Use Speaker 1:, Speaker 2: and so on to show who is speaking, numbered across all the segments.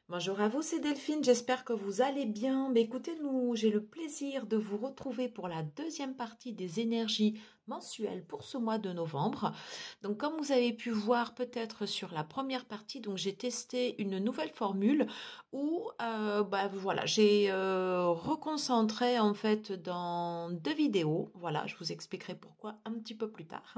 Speaker 1: Bonjour à vous, c'est Delphine, j'espère que vous allez bien. Mais écoutez, j'ai le plaisir de vous retrouver pour la deuxième partie des énergies mensuelles pour ce mois de novembre. Donc comme vous avez pu voir peut-être sur la première partie, donc j'ai testé une nouvelle formule où voilà, j'ai reconcentré en fait dans deux vidéos. Voilà, je vous expliquerai pourquoi un petit peu plus tard.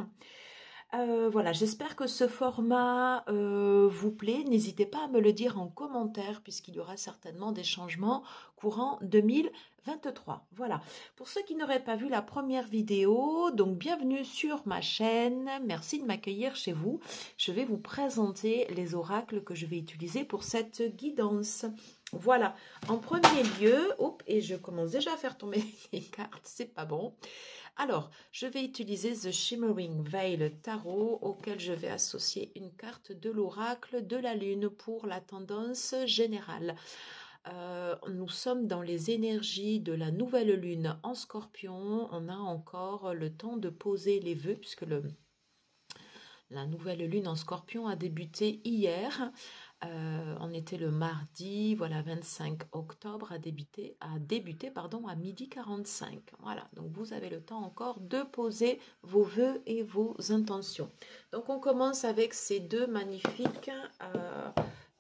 Speaker 1: Voilà, j'espère que ce format vous plaît. N'hésitez pas à me le dire en commentaire puisqu'il y aura certainement des changements courant 2023. Voilà, pour ceux qui n'auraient pas vu la première vidéo, donc bienvenue sur ma chaîne. Merci de m'accueillir chez vous. Je vais vous présenter les oracles que je vais utiliser pour cette guidance. Voilà, en premier lieu, et je commence déjà à faire tomber les cartes, c'est pas bon. Alors, je vais utiliser The Shimmering Veil Tarot auquel je vais associer une carte de l'oracle de la lune pour la tendance générale. Nous sommes dans les énergies de la nouvelle lune en Scorpion. On a encore le temps de poser les vœux puisque la nouvelle lune en Scorpion a débuté hier. On était le mardi, voilà, 25 octobre, a débuté à 12h45. Voilà, donc vous avez le temps encore de poser vos vœux et vos intentions. Donc on commence avec ces deux magnifiques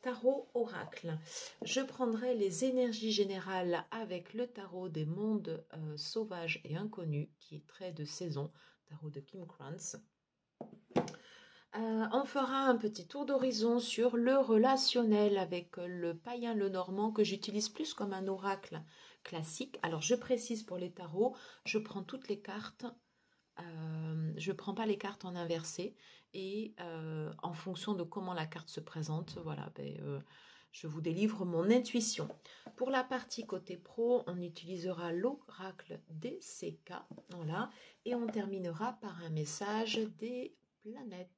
Speaker 1: tarot oracle. Je prendrai les énergies générales avec le tarot des mondes sauvages et inconnus, qui est très de saison, tarot de Kim Krantz. On fera un petit tour d'horizon sur le relationnel avec le païen le normand que j'utilise plus comme un oracle classique. Alors je précise pour les tarots, je prends toutes les cartes, je ne prends pas les cartes en inversé et en fonction de comment la carte se présente, voilà, je vous délivre mon intuition. Pour la partie côté pro, on utilisera l'oracle des CK, voilà, et on terminera par un message des planètes.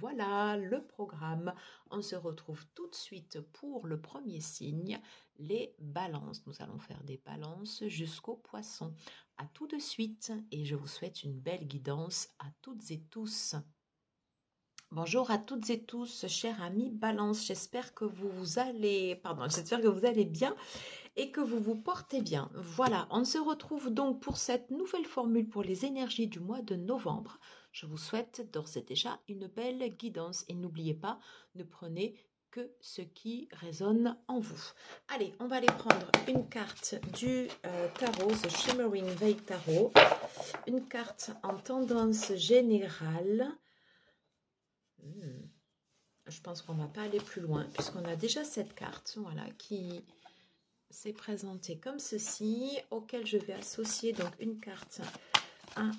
Speaker 1: Voilà le programme. On se retrouve tout de suite pour le premier signe, les balances. Nous allons faire des balances jusqu'au poisson. À tout de suite et je vous souhaite une belle guidance à toutes et tous. Bonjour à toutes et tous, chers amis Balance. J'espère que j'espère que vous allez bien et que vous vous portez bien. Voilà, on se retrouve donc pour cette nouvelle formule pour les énergies du mois de novembre. Je vous souhaite d'ores et déjà une belle guidance et n'oubliez pas, ne prenez que ce qui résonne en vous. Allez, on va aller prendre une carte du tarot, The Shimmering Veil Tarot, une carte en tendance générale. Je pense qu'on ne va pas aller plus loin puisqu'on a déjà cette carte, voilà, qui s'est présentée comme ceci, auquel je vais associer donc une carte à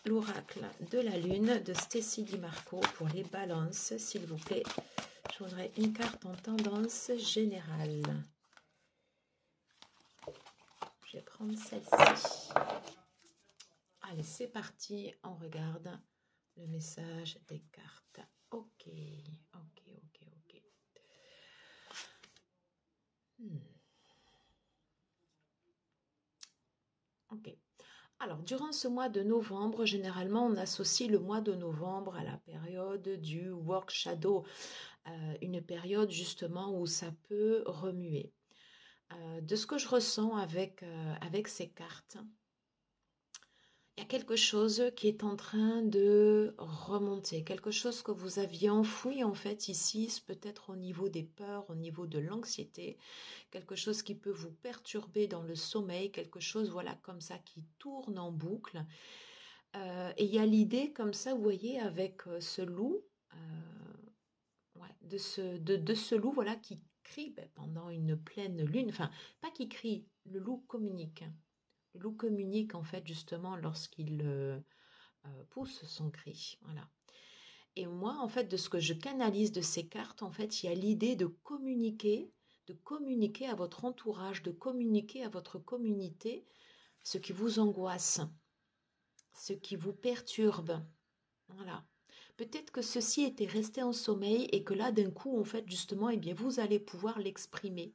Speaker 1: l'oracle de la lune de Stacy Di Marco pour les balances, s'il vous plaît. Je voudrais une carte en tendance générale. Je vais prendre celle-ci. Allez, c'est parti. On regarde le message des cartes. Ok. Ok. Alors, durant ce mois de novembre, généralement, on associe le mois de novembre à la période du work shadow, une période justement où ça peut remuer. De ce que je ressens avec ces cartes, il y a quelque chose qui est en train de remonter, quelque chose que vous aviez enfoui en fait ici, peut-être au niveau des peurs, au niveau de l'anxiété, quelque chose qui peut vous perturber dans le sommeil, quelque chose voilà comme ça qui tourne en boucle. Et il y a l'idée comme ça, vous voyez, avec ce loup, de ce loup voilà qui crie pendant une pleine lune, enfin pas qui crie, le loup communique. Le loup communique en fait justement lorsqu'il pousse son cri, voilà. Et moi en fait de ce que je canalise de ces cartes, en fait il y a l'idée de communiquer à votre entourage, de communiquer à votre communauté ce qui vous angoisse, ce qui vous perturbe, voilà. Peut-être que ceci était resté en sommeil et que là d'un coup en fait justement eh bien vous allez pouvoir l'exprimer.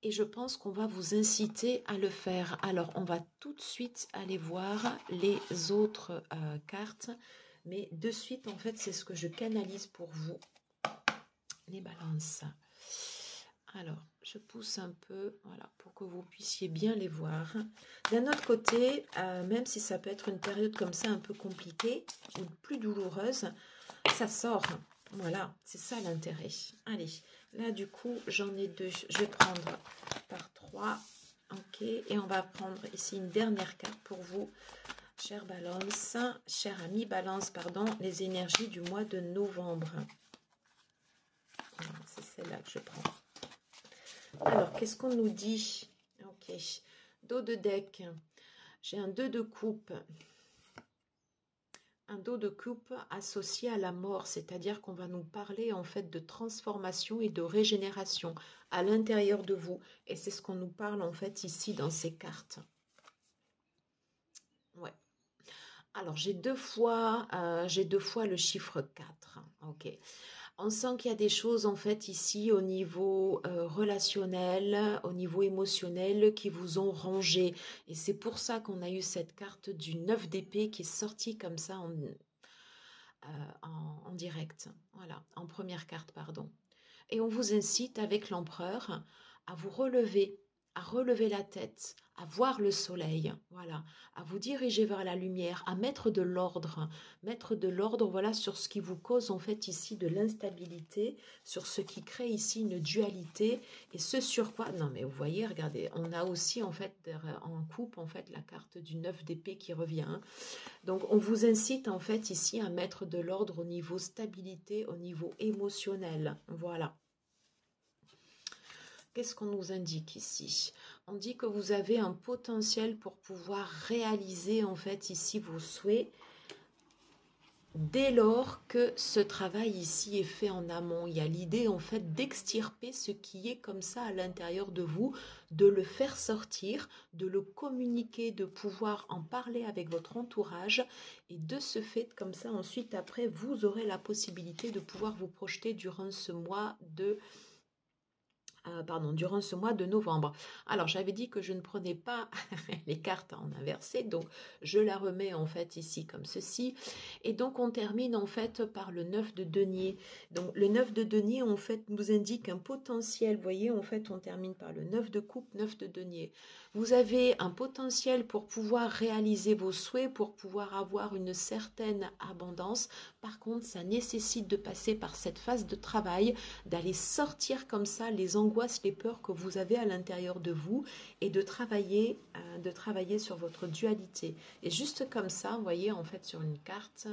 Speaker 1: Et je pense qu'on va vous inciter à le faire. Alors, on va tout de suite aller voir les autres cartes. Mais de suite, en fait, c'est ce que je canalise pour vous. les balances. Alors, je pousse un peu, voilà, pour que vous puissiez bien les voir. D'un autre côté, même si ça peut être une période comme ça un peu compliquée ou plus douloureuse, ça sort. Voilà, c'est ça l'intérêt. Allez, là du coup, j'en ai deux. Je vais prendre par 3. Ok, et on va prendre ici une dernière carte pour vous, chère Balance, cher ami Balance, pardon, les énergies du mois de novembre. C'est celle-là que je prends. Alors, qu'est-ce qu'on nous dit? Ok, dos de deck. J'ai un 2 de coupe. Un dos de coupe associé à la mort, c'est-à-dire qu'on va nous parler en fait de transformation et de régénération à l'intérieur de vous. Et c'est ce qu'on nous parle en fait ici dans ces cartes. Ouais. Alors, j'ai deux fois le chiffre 4. Ok. On sent qu'il y a des choses en fait ici au niveau relationnel, au niveau émotionnel qui vous ont rangé. Et c'est pour ça qu'on a eu cette carte du 9 d'épée qui est sortie comme ça en direct. Voilà, en première carte, pardon. Et on vous incite avec l'empereur à vous relever, à relever la tête, à voir le soleil, voilà, à vous diriger vers la lumière, à mettre de l'ordre, voilà, sur ce qui vous cause en fait ici de l'instabilité, sur ce qui crée ici une dualité, et ce sur quoi, non mais vous voyez, regardez, on a aussi en fait en coupe en fait la carte du 9 d'épée qui revient, hein. Donc on vous incite en fait ici à mettre de l'ordre au niveau stabilité, au niveau émotionnel, voilà. Qu'est-ce qu'on nous indique ici? On dit que vous avez un potentiel pour pouvoir réaliser en fait ici vos souhaits dès lors que ce travail ici est fait en amont. Il y a l'idée en fait d'extirper ce qui est comme ça à l'intérieur de vous, de le faire sortir, de le communiquer, de pouvoir en parler avec votre entourage, et de ce fait comme ça ensuite après vous aurez la possibilité de pouvoir vous projeter durant ce mois de durant ce mois de novembre. Alors, j'avais dit que je ne prenais pas les cartes en inversé, donc je la remets en fait ici comme ceci. Et donc, on termine en fait par le 9 de denier. Donc, le 9 de denier, en fait, nous indique un potentiel. Vous voyez, en fait, on termine par le 9 de coupe, 9 de denier. Vous avez un potentiel pour pouvoir réaliser vos souhaits, pour pouvoir avoir une certaine abondance. Par contre, ça nécessite de passer par cette phase de travail, d'aller sortir comme ça les angoisses, les peurs que vous avez à l'intérieur de vous et de travailler sur votre dualité. Et juste comme ça, vous voyez, en fait, sur une carte,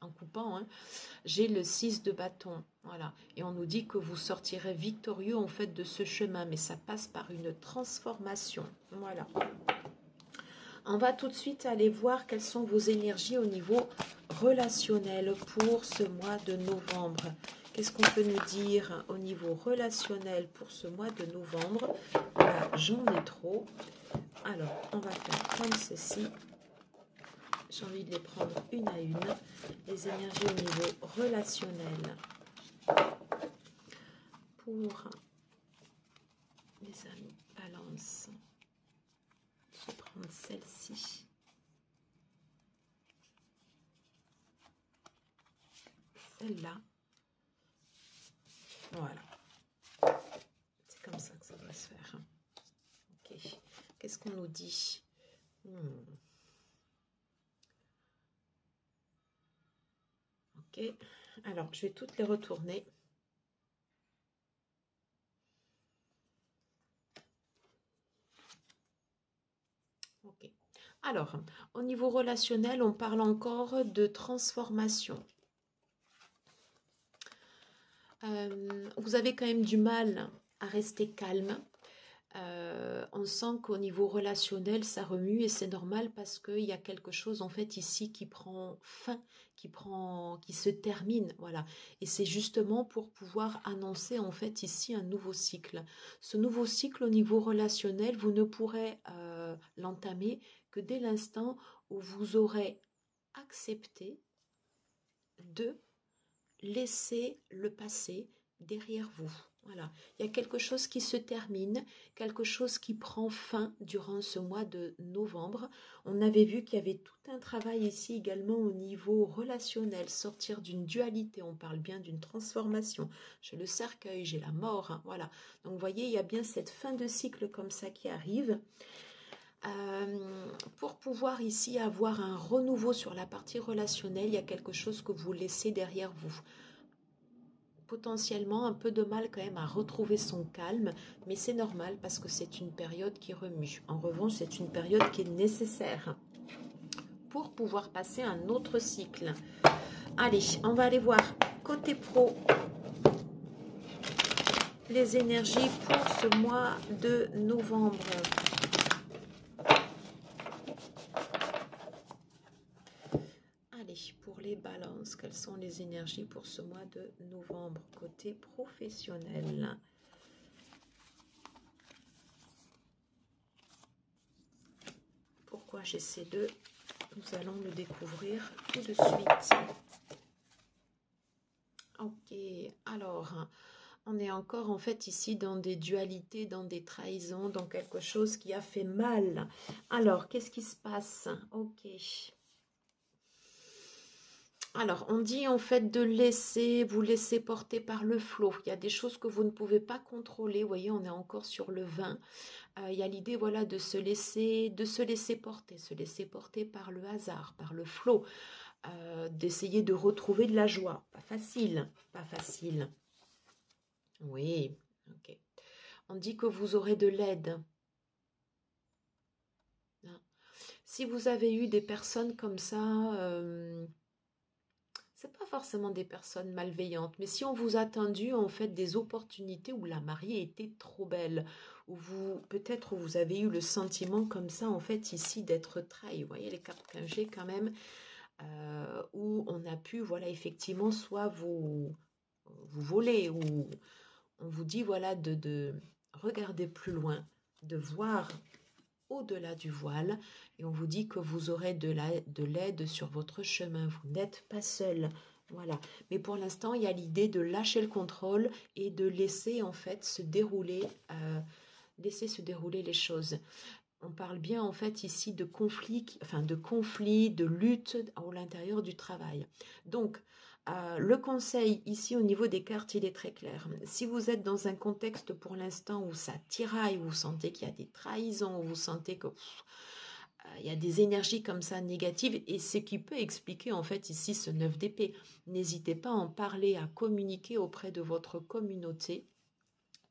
Speaker 1: en coupant, hein, j'ai le 6 de bâton. Voilà. Et on nous dit que vous sortirez victorieux, en fait, de ce chemin. Mais ça passe par une transformation. Voilà. On va tout de suite aller voir quelles sont vos énergies au niveau relationnel pour ce mois de novembre. Qu'est-ce qu'on peut nous dire au niveau relationnel pour ce mois de novembre? Là, j'en ai trop. Alors, on va faire comme ceci. J'ai envie de les prendre une à une. Les énergies au niveau relationnel pour les amis Balance. Je vais prendre celle-ci. Celle-là. Voilà. C'est comme ça que ça doit se faire. Ok. Qu'est-ce qu'on nous dit? Ok. Alors, je vais toutes les retourner. Ok. Alors, au niveau relationnel, on parle encore de transformation. Vous avez quand même du mal à rester calme. On sent qu'au niveau relationnel, ça remue et c'est normal parce qu'il y a quelque chose en fait ici qui prend fin, qui se termine, voilà. Et c'est justement pour pouvoir annoncer en fait ici un nouveau cycle. Ce nouveau cycle au niveau relationnel, vous ne pourrez l'entamer que dès l'instant où vous aurez accepté de laisser le passé, derrière vous. Voilà, il y a quelque chose qui se termine, quelque chose qui prend fin durant ce mois de novembre. On avait vu qu'il y avait tout un travail ici également au niveau relationnel, sortir d'une dualité, on parle bien d'une transformation. J'ai le cercueil, j'ai la mort, hein, voilà. Donc vous voyez, il y a bien cette fin de cycle comme ça qui arrive. Pour pouvoir ici avoir un renouveau sur la partie relationnelle, il y a quelque chose que vous laissez derrière vous. Potentiellement un peu de mal quand même à retrouver son calme, mais c'est normal parce que c'est une période qui remue. En revanche, c'est une période qui est nécessaire pour pouvoir passer un autre cycle. Allez, on va aller voir côté pro les énergies pour ce mois de novembre. Allez, pour les balances, quelles sont les énergies pour ce mois de novembre côté professionnel? Pourquoi j'ai ces deux? Nous allons le découvrir tout de suite. Ok, alors, on est encore en fait ici dans des dualités, dans des trahisons, dans quelque chose qui a fait mal. Alors, qu'est-ce qui se passe? Ok. Alors, on dit en fait de vous laisser porter par le flot. Il y a des choses que vous ne pouvez pas contrôler. Vous voyez, on est encore sur le vin. Il y a l'idée, voilà, de se laisser se laisser porter par le hasard, par le flot, d'essayer de retrouver de la joie. Pas facile, pas facile. Oui, ok. On dit que vous aurez de l'aide. Si vous avez eu des personnes comme ça, c'est pas forcément des personnes malveillantes, mais si on vous a tendu en fait des opportunités où la mariée était trop belle, où peut-être vous avez eu le sentiment comme ça en fait ici d'être trahi. Vous voyez les cartes qu'un j'ai quand même, où on a pu voilà effectivement soit vous voler ou on vous dit voilà de regarder plus loin, de voir au-delà du voile et on vous dit que vous aurez de l'aide sur votre chemin. Vous n'êtes pas seul. Voilà. Mais pour l'instant, il y a l'idée de lâcher le contrôle et de laisser en fait se dérouler, les choses. On parle bien en fait ici de conflits, de lutte à l'intérieur du travail. Donc, le conseil ici au niveau des cartes, il est très clair. Si vous êtes dans un contexte pour l'instant où ça tiraille, où vous sentez qu'il y a des trahisons, où vous sentez que il y a des énergies comme ça négatives, et ce qui peut expliquer en fait ici ce 9 d'épée. N'hésitez pas à en parler, à communiquer auprès de votre communauté.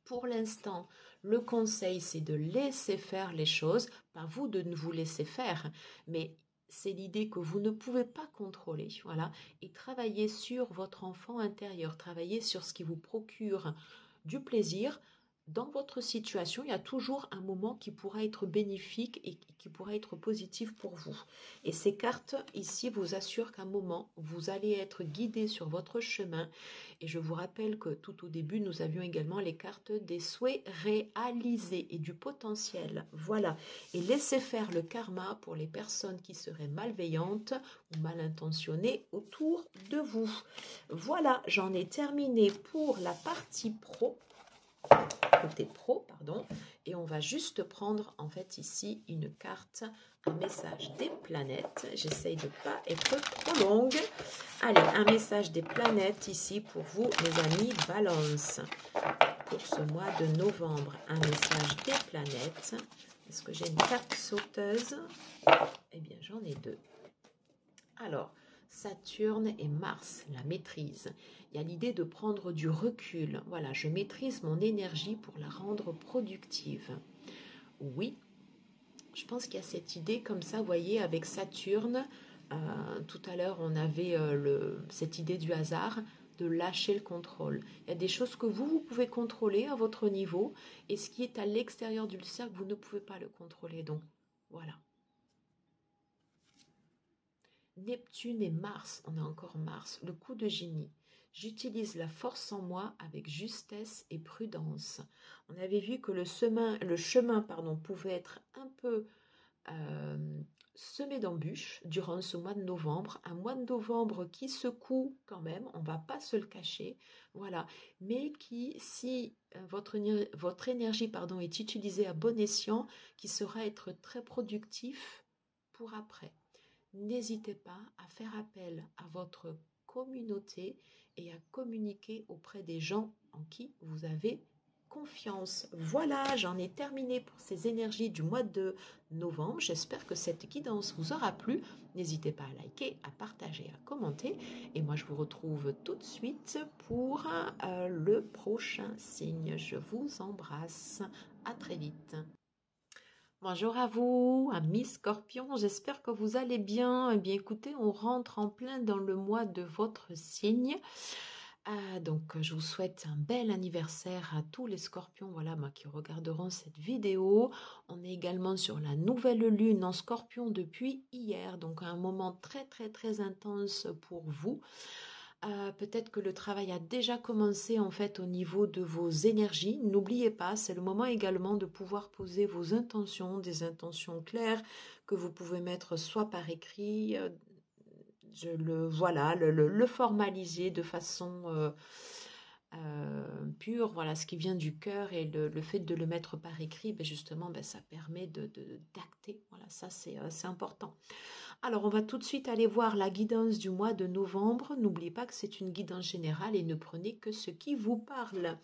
Speaker 1: Pour l'instant, le conseil, c'est de laisser faire les choses, pas vous de ne vous laisser faire, mais c'est l'idée que vous ne pouvez pas contrôler, voilà, et travailler sur votre enfant intérieur, travailler sur ce qui vous procure du plaisir. Dans votre situation, il y a toujours un moment qui pourra être bénéfique et qui pourra être positif pour vous. Et ces cartes ici vous assurent qu'à un moment, vous allez être guidé sur votre chemin. Et je vous rappelle que tout au début, nous avions également les cartes des souhaits réalisés et du potentiel. Voilà. Et laissez faire le karma pour les personnes qui seraient malveillantes ou mal intentionnées autour de vous. Voilà, j'en ai terminé pour la partie côté pro, pardon, et on va juste prendre en fait ici une carte, un message des planètes. J'essaye de ne pas être trop longue. Allez, un message des planètes ici pour vous, mes amis Balance, pour ce mois de novembre. Un message des planètes. Est-ce que j'ai une carte sauteuse? Eh bien, j'en ai deux. Alors, Saturne et Mars, la maîtrise. Il y a l'idée de prendre du recul. Voilà, je maîtrise mon énergie pour la rendre productive. Oui, je pense qu'il y a cette idée comme ça, vous voyez, avec Saturne. Tout à l'heure, on avait cette idée du hasard, de lâcher le contrôle. Il y a des choses que vous pouvez contrôler à votre niveau, et ce qui est à l'extérieur du cercle, vous ne pouvez pas le contrôler. Donc, voilà. Neptune et Mars, on a encore Mars, le coup de génie. J'utilise la force en moi avec justesse et prudence. On avait vu que le chemin pouvait être un peu semer d'embûches durant ce mois de novembre, un mois de novembre qui secoue quand même, on ne va pas se le cacher, voilà, mais qui, si votre énergie pardon, est utilisée à bon escient, qui sera être très productif pour après. N'hésitez pas à faire appel à votre communauté et à communiquer auprès des gens en qui vous avez confiance. Voilà, j'en ai terminé pour ces énergies du mois de novembre. J'espère que cette guidance vous aura plu. N'hésitez pas à liker, à partager, à commenter. Et moi, je vous retrouve tout de suite pour le prochain signe. Je vous embrasse. À très vite. Bonjour à vous, amis Scorpions, j'espère que vous allez bien. Eh bien écoutez, on rentre en plein dans le mois de votre signe. Donc je vous souhaite un bel anniversaire à tous les Scorpions, voilà, moi, qui regarderont cette vidéo. On est également sur la nouvelle lune en Scorpion depuis hier, donc un moment très très très intense pour vous. Peut-être que le travail a déjà commencé en fait au niveau de vos énergies. N'oubliez pas, c'est le moment également de pouvoir poser vos intentions, des intentions claires que vous pouvez mettre soit par écrit, voilà, le formaliser de façon pure, voilà, ce qui vient du cœur et le fait de le mettre par écrit, ben justement, ben, ça permet d'acter. Voilà, ça c'est important. Alors, on va tout de suite aller voir la guidance du mois de novembre. N'oubliez pas que c'est une guidance générale et ne prenez que ce qui vous parle.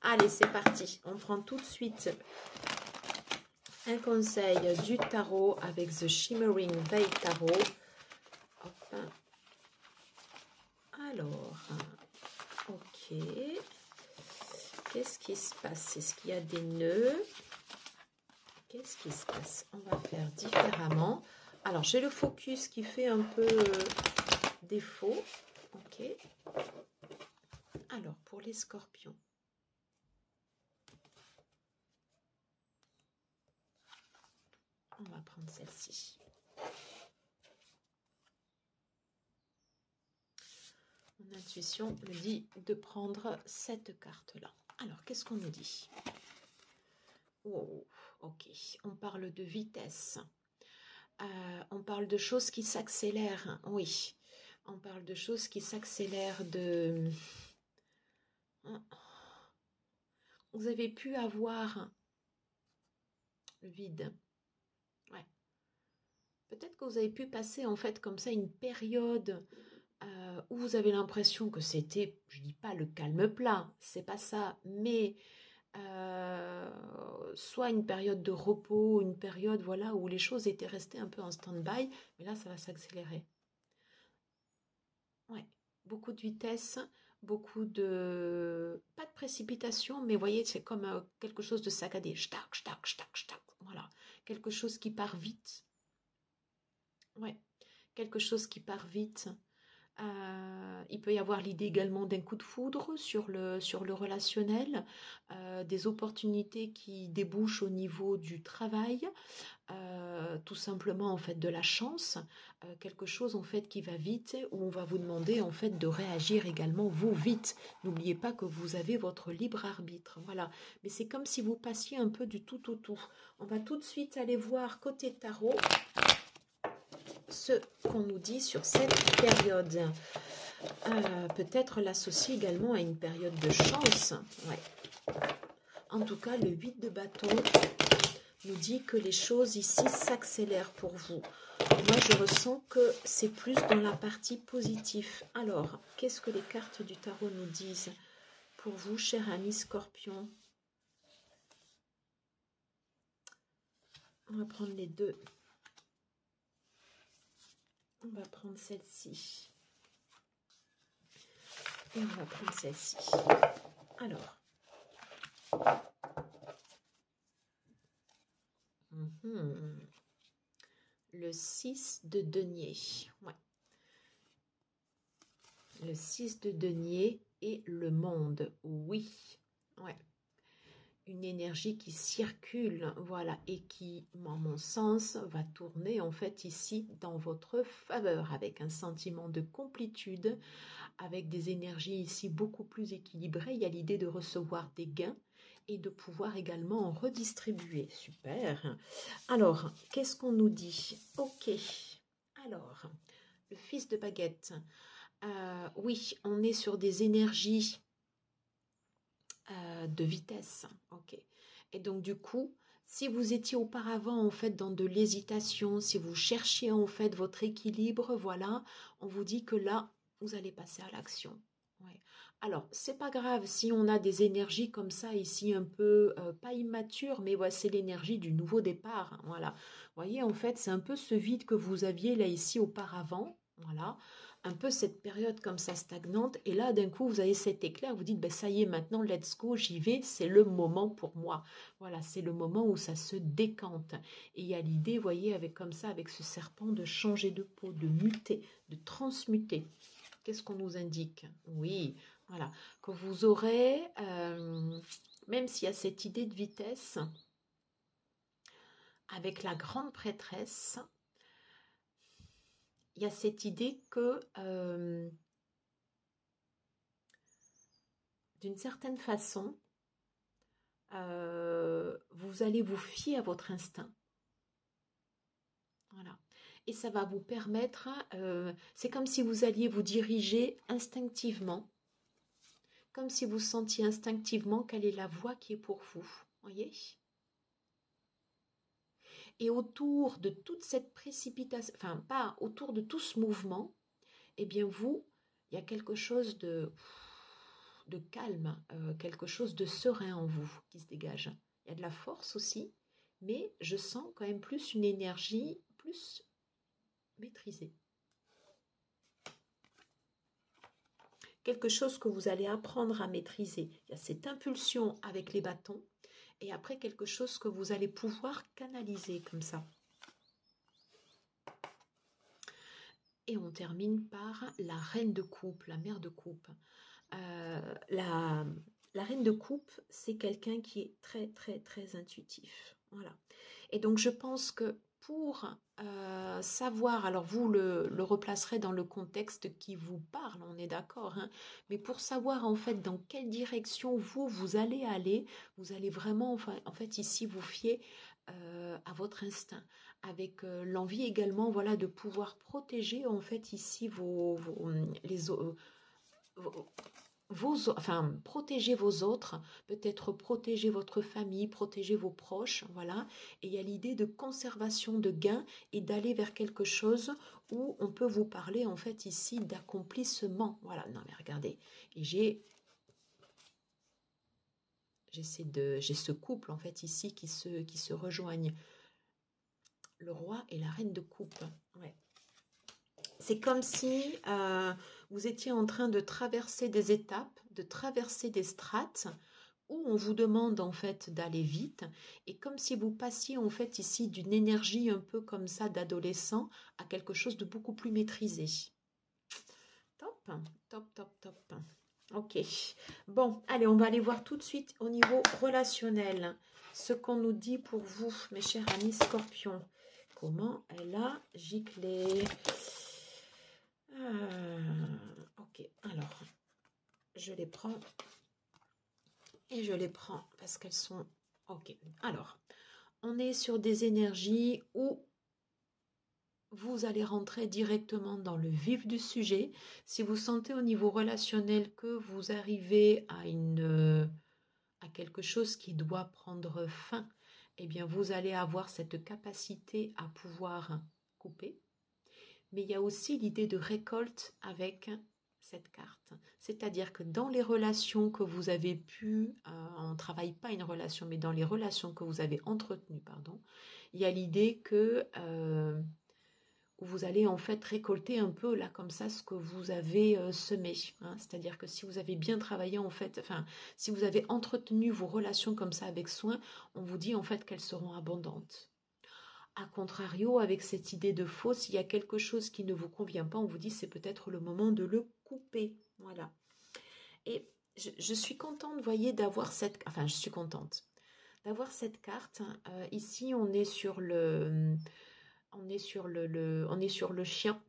Speaker 1: Allez, c'est parti. On prend tout de suite un conseil du tarot avec The Shimmering Veil Tarot. Hop. Alors, ok. Qu'est-ce qui se passe? Est-ce qu'il y a des nœuds? Qu'est-ce qui se passe? On va faire différemment. Alors, j'ai le focus qui fait un peu défaut. Ok. Alors, pour les Scorpions. On va prendre celle-ci. Mon intuition me dit de prendre cette carte-là. Alors, qu'est-ce qu'on nous dit? Oh, ok. On parle de vitesse. On parle de choses qui s'accélèrent. Oui. On parle de choses qui s'accélèrent de... Vous avez pu avoir le vide. Ouais. Peut-être que vous avez pu passer en fait comme ça une période où vous avez l'impression que c'était, je dis pas le calme plat, c'est pas ça, mais soit une période de repos, une période voilà où les choses étaient restées un peu en stand-by, mais là ça va s'accélérer. Ouais, beaucoup de vitesse, beaucoup de... Pas de précipitation, mais vous voyez, c'est comme quelque chose de saccadé. Ch'tac, ch'tac, ch'tac, ch'tac. Voilà, quelque chose qui part vite. Ouais, quelque chose qui part vite. Il peut y avoir l'idée également d'un coup de foudre sur le relationnel, des opportunités qui débouchent au niveau du travail, tout simplement en fait de la chance, quelque chose en fait qui va vite, où on va vous demander en fait de réagir également vous vite. N'oubliez pas que vous avez votre libre arbitre, voilà. Mais c'est comme si vous passiez un peu du tout au tout. On va tout de suite aller voir côté tarot ce qu'on nous dit sur cette période. Peut-être l'associer également à une période de chance. Ouais. En tout cas, le 8 de bâton nous dit que les choses ici s'accélèrent pour vous. Moi, je ressens que c'est plus dans la partie positive. Alors, qu'est-ce que les cartes du tarot nous disent pour vous, cher ami Scorpion? On va prendre les deux. On va prendre celle-ci. Et on va prendre celle-ci. Alors. Le 6 de denier. Ouais. Le 6 de denier et le monde. Oui. Ouais. Une énergie qui circule, voilà, et qui, en mon sens, va tourner en fait ici dans votre faveur, avec un sentiment de complétude, avec des énergies ici beaucoup plus équilibrées. Il y a l'idée de recevoir des gains et de pouvoir également en redistribuer. Super. Alors, qu'est-ce qu'on nous dit? Ok. Alors, le fils de baguette. Oui, on est sur des énergies de vitesse. Ok. Et donc, du coup, si vous étiez auparavant en fait dans de l'hésitation, si vous cherchiez en fait votre équilibre, voilà, on vous dit que là, vous allez passer à l'action. Ouais. Alors, c'est pas grave si on a des énergies comme ça ici un peu pas immatures, mais ouais, c'est l'énergie du nouveau départ. Hein, voilà. Vous voyez, en fait, c'est un peu ce vide que vous aviez là ici auparavant. Voilà, un peu cette période comme ça stagnante. Et là, d'un coup, vous avez cet éclair. Vous dites, ben ça y est, maintenant, let's go, j'y vais. C'est le moment pour moi. Voilà, c'est le moment où ça se décante. Et il y a l'idée, vous voyez, avec comme ça, avec ce serpent, de changer de peau, de muter, de transmuter. Qu'est-ce qu'on nous indique? Oui, voilà, que vous aurez, même s'il y a cette idée de vitesse, avec la grande prêtresse, il y a cette idée que, d'une certaine façon, vous allez vous fier à votre instinct. Voilà. Et ça va vous permettre, c'est comme si vous alliez vous diriger instinctivement, comme si vous sentiez instinctivement quelle est la voie qui est pour vous. Voyez? Et autour de toute cette précipitation, enfin pas autour de tout ce mouvement, eh bien vous, il y a quelque chose de calme, quelque chose de serein en vous qui se dégage. Il y a de la force aussi, mais je sens quand même plus une énergie plus maîtrisée. Quelque chose que vous allez apprendre à maîtriser. Il y a cette impulsion avec les bâtons et après quelque chose que vous allez pouvoir canaliser comme ça. Et on termine par la reine de coupe, la mère de coupe. La reine de coupe, c'est quelqu'un qui est très, très, très intuitif. Voilà. Et donc, je pense que pour savoir, alors vous le replacerez dans le contexte qui vous parle, on est d'accord, hein, mais pour savoir en fait dans quelle direction vous allez aller, vous allez vraiment en fait ici vous fier à votre instinct, avec l'envie également voilà de pouvoir protéger en fait ici enfin, protéger vos autres, peut-être protéger votre famille, protéger vos proches, voilà. Et il y a l'idée de conservation de gains et d'aller vers quelque chose où on peut vous parler en fait ici d'accomplissement. Voilà, non mais regardez, et j'ai ce couple en fait ici qui se rejoignent. Le roi et la reine de coupe. Ouais. C'est comme si vous étiez en train de traverser des étapes, de traverser des strates où on vous demande en fait d'aller vite et comme si vous passiez en fait ici d'une énergie un peu comme ça d'adolescent à quelque chose de beaucoup plus maîtrisé. Top, top, top, top. Ok. Bon, allez, on va aller voir tout de suite au niveau relationnel ce qu'on nous dit pour vous, mes chers amis scorpions. Comment elle a giclé. Ok, alors, je les prends et je les prends parce qu'elles sont... Ok, alors, on est sur des énergies où vous allez rentrer directement dans le vif du sujet. Si vous sentez au niveau relationnel que vous arrivez à quelque chose qui doit prendre fin, eh bien, vous allez avoir cette capacité à pouvoir couper. Mais il y a aussi l'idée de récolte avec cette carte. C'est-à-dire que dans les relations que vous avez pu, on ne travaille pas une relation, mais dans les relations que vous avez entretenues, pardon, il y a l'idée que vous allez en fait récolter un peu là comme ça ce que vous avez semé. Hein. C'est-à-dire que si vous avez bien travaillé en fait, enfin si vous avez entretenu vos relations comme ça avec soin, on vous dit en fait qu'elles seront abondantes. A contrario, avec cette idée de faux, s'il y a quelque chose qui ne vous convient pas, on vous dit c'est peut-être le moment de le couper. Voilà. Et je suis contente, vous voyez, d'avoir cette... Enfin, je suis contente d'avoir cette carte. Ici, on est sur le... On est sur le chien.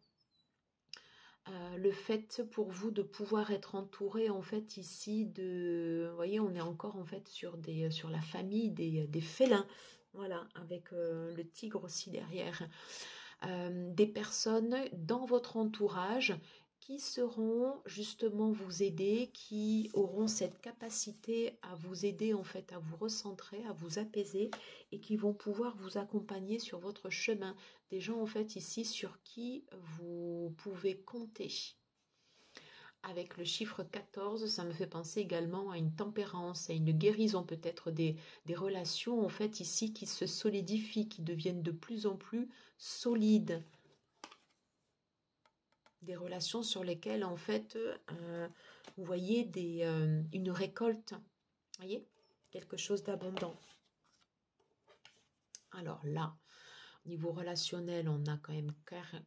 Speaker 1: Le fait pour vous de pouvoir être entouré en fait ici de, vous voyez, on est encore en fait sur la famille des félins, voilà, avec le tigre aussi derrière. Des personnes dans votre entourage qui seront justement vous aider, qui auront cette capacité à vous aider en fait, à vous recentrer, à vous apaiser et qui vont pouvoir vous accompagner sur votre chemin. Des gens en fait ici sur qui vous pouvez compter. Avec le chiffre 14, ça me fait penser également à une tempérance, à une guérison peut-être des relations en fait ici qui se solidifient, qui deviennent de plus en plus solides. Des relations sur lesquelles en fait vous voyez une récolte, voyez, quelque chose d'abondant. Alors là, au niveau relationnel, on a quand même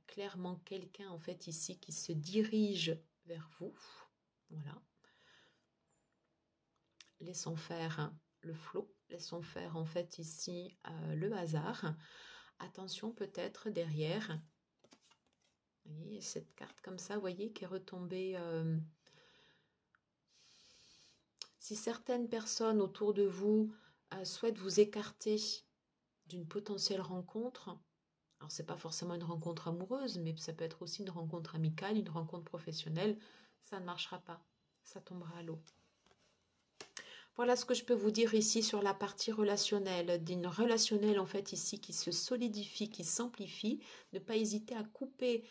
Speaker 1: clairement quelqu'un en fait ici qui se dirige vers vous. Voilà. Laissons faire le flot, laissons faire en fait ici le hasard. Attention peut-être derrière. Vous voyez, cette carte comme ça, vous voyez, qui est retombée. Si certaines personnes autour de vous souhaitent vous écarter d'une potentielle rencontre, alors c'est pas forcément une rencontre amoureuse, mais ça peut être aussi une rencontre amicale, une rencontre professionnelle, ça ne marchera pas, ça tombera à l'eau. Voilà ce que je peux vous dire ici sur la partie relationnelle, d'une relationnelle en fait ici qui se solidifie, qui s'amplifie. Ne pas hésiter à couper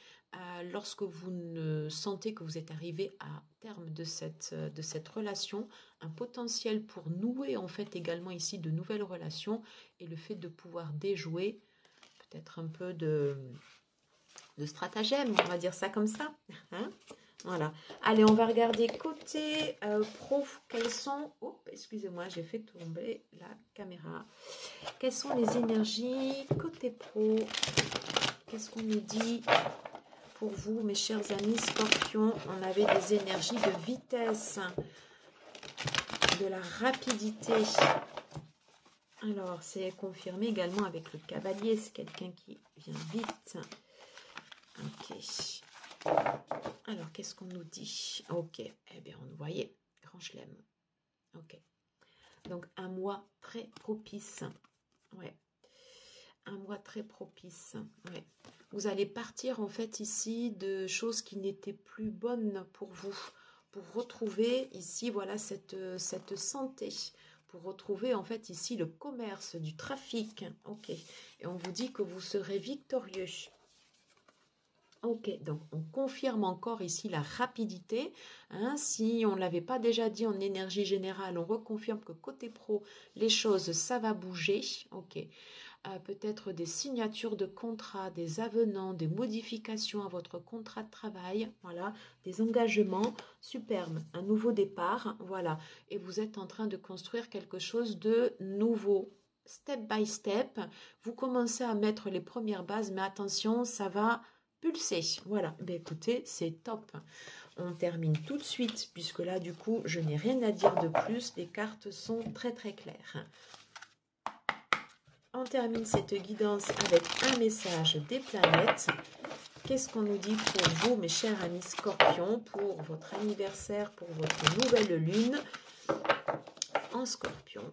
Speaker 1: lorsque vous ne sentez que vous êtes arrivé à terme de cette relation, un potentiel pour nouer en fait également ici de nouvelles relations et le fait de pouvoir déjouer peut-être un peu de stratagème, on va dire ça comme ça. Hein, voilà. Allez, on va regarder côté pro. Quels sont... Oh, excusez-moi, j'ai fait tomber la caméra. Quelles sont les énergies côté pro? Qu'est-ce qu'on nous dit pour vous, mes chers amis scorpions? On avait des énergies de vitesse, de la rapidité. Alors, c'est confirmé également avec le cavalier. C'est quelqu'un qui vient vite. Ok. Alors, qu'est-ce qu'on nous dit? Ok, eh bien, on voyait, grand chelem. Ok. Donc, un mois très propice. Ouais. Un mois très propice. Ouais. Vous allez partir, en fait, ici, de choses qui n'étaient plus bonnes pour vous. Pour retrouver, ici, voilà, cette santé. Pour retrouver, en fait, ici, le commerce, du trafic. Ok. Et on vous dit que vous serez victorieux. Ok, donc on confirme encore ici la rapidité. Hein, si on ne l'avait pas déjà dit en énergie générale, on reconfirme que côté pro, les choses, ça va bouger. Ok, peut-être des signatures de contrats, des avenants, des modifications à votre contrat de travail. Voilà, des engagements. Superbe, un nouveau départ. Voilà, et vous êtes en train de construire quelque chose de nouveau. Step by step, vous commencez à mettre les premières bases, mais attention, ça va pulser. Voilà, ben écoutez, c'est top. On termine tout de suite, puisque là, du coup, je n'ai rien à dire de plus. Les cartes sont très très claires. On termine cette guidance avec un message des planètes. Qu'est-ce qu'on nous dit pour vous, mes chers amis scorpions, pour votre anniversaire, pour votre nouvelle lune en scorpion?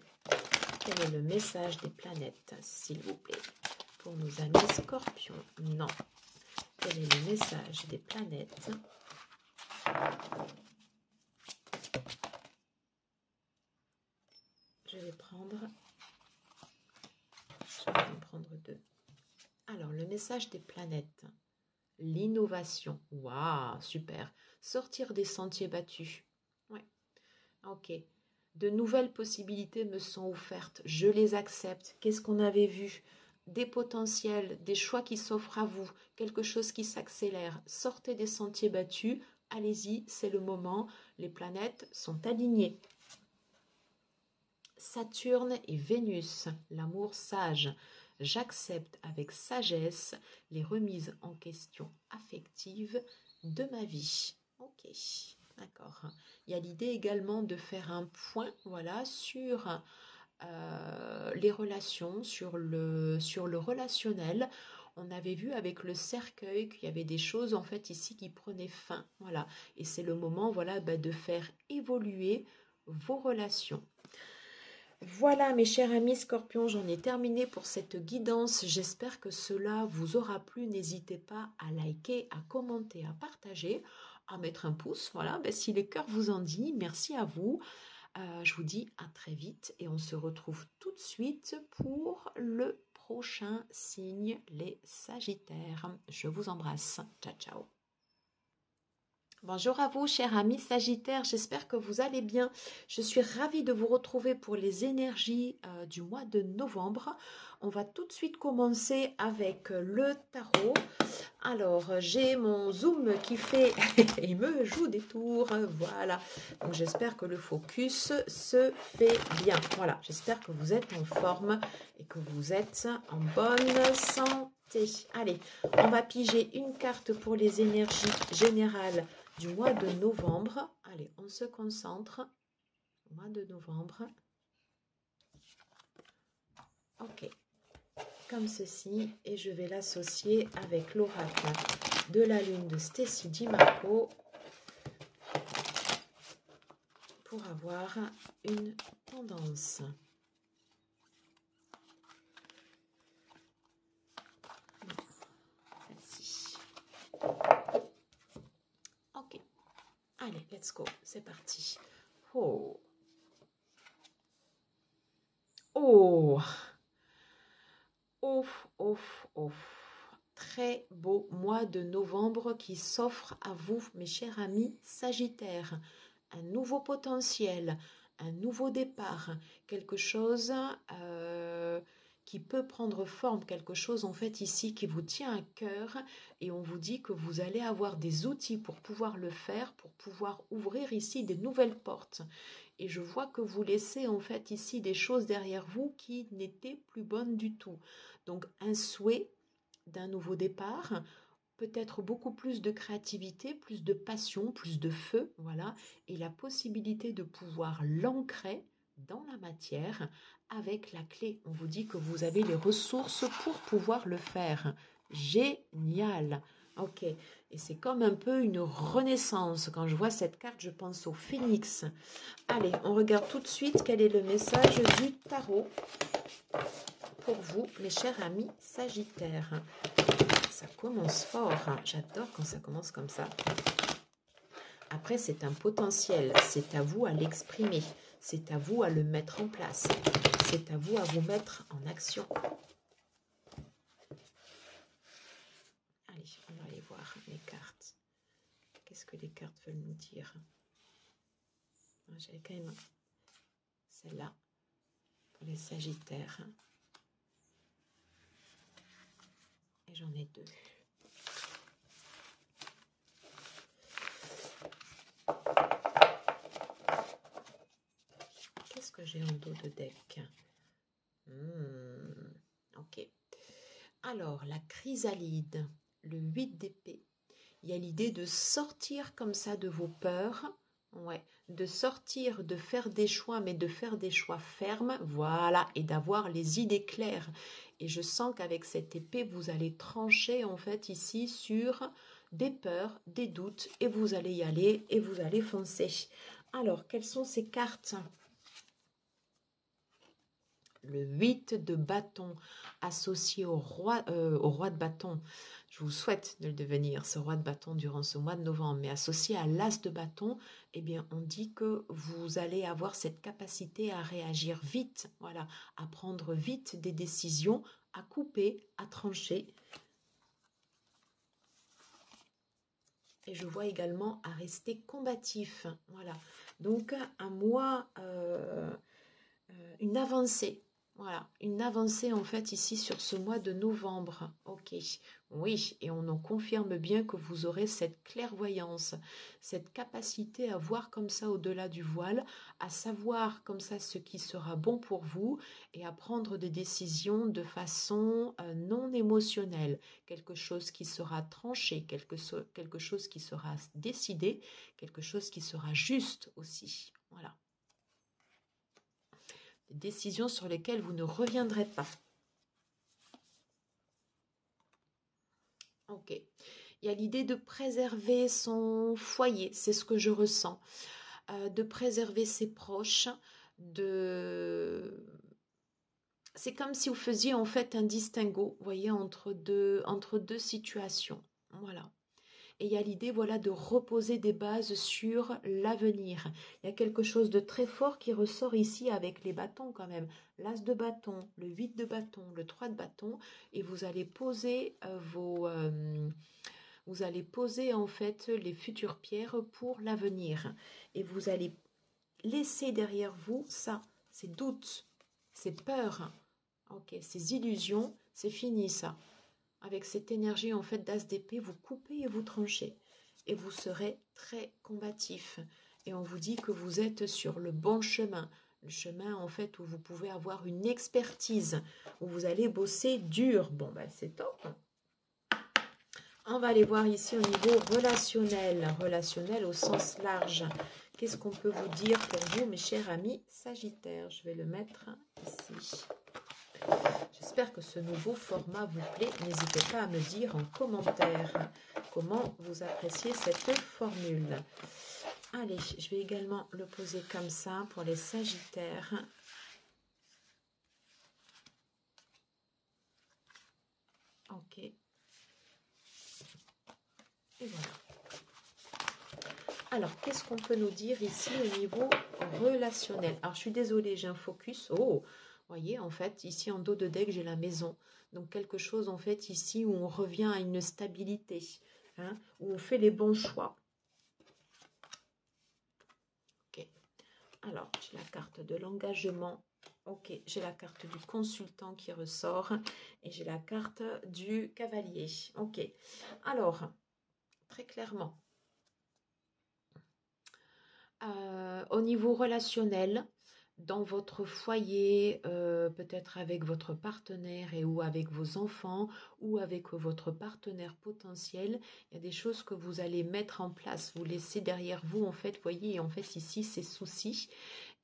Speaker 1: Quel est le message des planètes, s'il vous plaît, pour nos amis scorpions? Non. Quel est le message des planètes? Je vais en prendre deux. Alors, le message des planètes. L'innovation. Waouh, super. Sortir des sentiers battus. Ouais, ok. De nouvelles possibilités me sont offertes. Je les accepte. Qu'est-ce qu'on avait vu? Des potentiels, des choix qui s'offrent à vous, quelque chose qui s'accélère. Sortez des sentiers battus, allez-y, c'est le moment. Les planètes sont alignées. Saturne et Vénus, l'amour sage. J'accepte avec sagesse les remises en question affectives de ma vie. Ok, d'accord. Il y a l'idée également de faire un point, voilà, sur les relations, sur le relationnel. On avait vu avec le cercueil qu'il y avait des choses en fait ici qui prenaient fin. Voilà. Et c'est le moment voilà, de faire évoluer vos relations. Voilà mes chers amis Scorpions, j'en ai terminé pour cette guidance. J'espère que cela vous aura plu. N'hésitez pas à liker, à commenter, à partager, à mettre un pouce. Voilà, si le cœur vous en dit, merci à vous. Je vous dis à très vite et on se retrouve tout de suite pour le prochain signe, les Sagittaires. Je vous embrasse. Ciao, ciao. Bonjour à vous, chers amis Sagittaires, j'espère que vous allez bien. Je suis ravie de vous retrouver pour les énergies du mois de novembre. On va tout de suite commencer avec le tarot. Alors, j'ai mon zoom qui fait, il me joue des tours, voilà. Donc, j'espère que le focus se fait bien. Voilà, j'espère que vous êtes en forme et que vous êtes en bonne santé. Allez, on va piger une carte pour les énergies générales du mois de novembre. Allez, on se concentre. Mois de novembre. Ok. Comme ceci. Et je vais l'associer avec l'oracle de la lune de Stacy Dimako pour avoir une tendance. Celle-ci. Ok. Allez, let's go. C'est parti. Oh. Oh. Ouf, ouf, ouf. Très beau mois de novembre qui s'offre à vous, mes chers amis Sagittaires. Un nouveau potentiel, un nouveau départ, quelque chose qui peut prendre forme, quelque chose en fait ici qui vous tient à cœur et on vous dit que vous allez avoir des outils pour pouvoir le faire, pour pouvoir ouvrir ici des nouvelles portes. Et je vois que vous laissez en fait ici des choses derrière vous qui n'étaient plus bonnes du tout. Donc un souhait d'un nouveau départ, peut-être beaucoup plus de créativité, plus de passion, plus de feu, voilà, et la possibilité de pouvoir l'ancrer dans la matière avec la clé. On vous dit que vous avez les ressources pour pouvoir le faire. Génial. Ok, et c'est comme un peu une renaissance. Quand je vois cette carte, je pense au phénix. Allez, on regarde tout de suite quel est le message du tarot pour vous, mes chers amis Sagittaires. Ça commence fort, hein. J'adore quand ça commence comme ça. Après, c'est un potentiel, c'est à vous à l'exprimer, c'est à vous à le mettre en place, c'est à vous à vous mettre en action. Allez, on va aller voir les cartes. Qu'est-ce que les cartes veulent nous dire? J'avais quand même celle-là pour les Sagittaires. Et j'en ai deux. Qu'est-ce que j'ai en dos de deck? Ok. Alors, la chrysalide, le 8 d'épée. Il y a l'idée de sortir comme ça de vos peurs. Ouais, de sortir, de faire des choix, mais de faire des choix fermes, voilà, et d'avoir les idées claires. Et je sens qu'avec cette épée, vous allez trancher en fait ici sur des peurs, des doutes, et vous allez y aller, et vous allez foncer. Alors, quelles sont ces cartes? Le 8 de bâton associé au roi de bâton. Je vous souhaite de le devenir, ce roi de bâton, durant ce mois de novembre. Mais associé à l'as de bâton, eh bien, on dit que vous allez avoir cette capacité à réagir vite, voilà, à prendre vite des décisions, à couper, à trancher. Et je vois également à rester combatif. Voilà. Donc, un mois, une avancée. Voilà, une avancée en fait ici sur ce mois de novembre. Ok, oui, et on en confirme bien que vous aurez cette clairvoyance, cette capacité à voir comme ça au-delà du voile, à savoir comme ça ce qui sera bon pour vous et à prendre des décisions de façon non émotionnelle. Quelque chose qui sera tranché, quelque chose qui sera décidé, quelque chose qui sera juste aussi. Voilà. Décisions sur lesquelles vous ne reviendrez pas. Il y a l'idée de préserver son foyer, c'est ce que je ressens. De préserver ses proches, c'est comme si vous faisiez en fait un distinguo, vous voyez, entre deux situations. Voilà. Et il y a l'idée, voilà, de reposer des bases sur l'avenir. Il y a quelque chose de très fort qui ressort ici avec les bâtons quand même. L'as de bâton, le 8 de bâton, le 3 de bâton. Et vous allez poser vous allez poser en fait les futures pierres pour l'avenir. Et vous allez laisser derrière vous ça, ces doutes, ces peurs, ok, ces illusions, c'est fini ça. Avec cette énergie en fait d'as d'épée, vous coupez et vous tranchez. Et vous serez très combatif. Et on vous dit que vous êtes sur le bon chemin. Le chemin en fait où vous pouvez avoir une expertise, où vous allez bosser dur. Bon ben c'est top. On va aller voir ici au niveau relationnel. Relationnel au sens large. Qu'est-ce qu'on peut vous dire pour vous mes chers amis Sagittaires? Je vais le mettre ici. J'espère que ce nouveau format vous plaît. N'hésitez pas à me dire en commentaire comment vous appréciez cette formule. Allez, je vais également le poser comme ça pour les Sagittaires. Ok. Et voilà. Alors, qu'est-ce qu'on peut nous dire ici au niveau relationnel? Alors, je suis désolée, j'ai un focus. Oh, voyez, en fait, ici en dos de deck, j'ai la maison. Donc, quelque chose, en fait, ici où on revient à une stabilité, hein, où on fait les bons choix. Ok. Alors, j'ai la carte de l'engagement. Ok, j'ai la carte du consultant qui ressort. Et j'ai la carte du cavalier. Ok. Alors, très clairement, au niveau relationnel, dans votre foyer, peut-être avec votre partenaire et ou avec vos enfants ou avec votre partenaire potentiel, il y a des choses que vous allez mettre en place, vous laissez derrière vous en fait, voyez, en fait ici ces soucis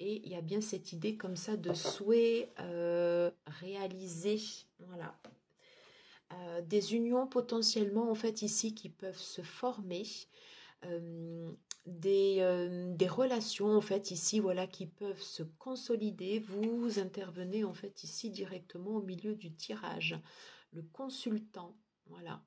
Speaker 1: et il y a bien cette idée comme ça de souhait réalisé, voilà. Des unions potentiellement en fait ici qui peuvent se former. Des relations en fait ici voilà qui peuvent se consolider. Vous intervenez en fait ici directement au milieu du tirage, le consultant, voilà,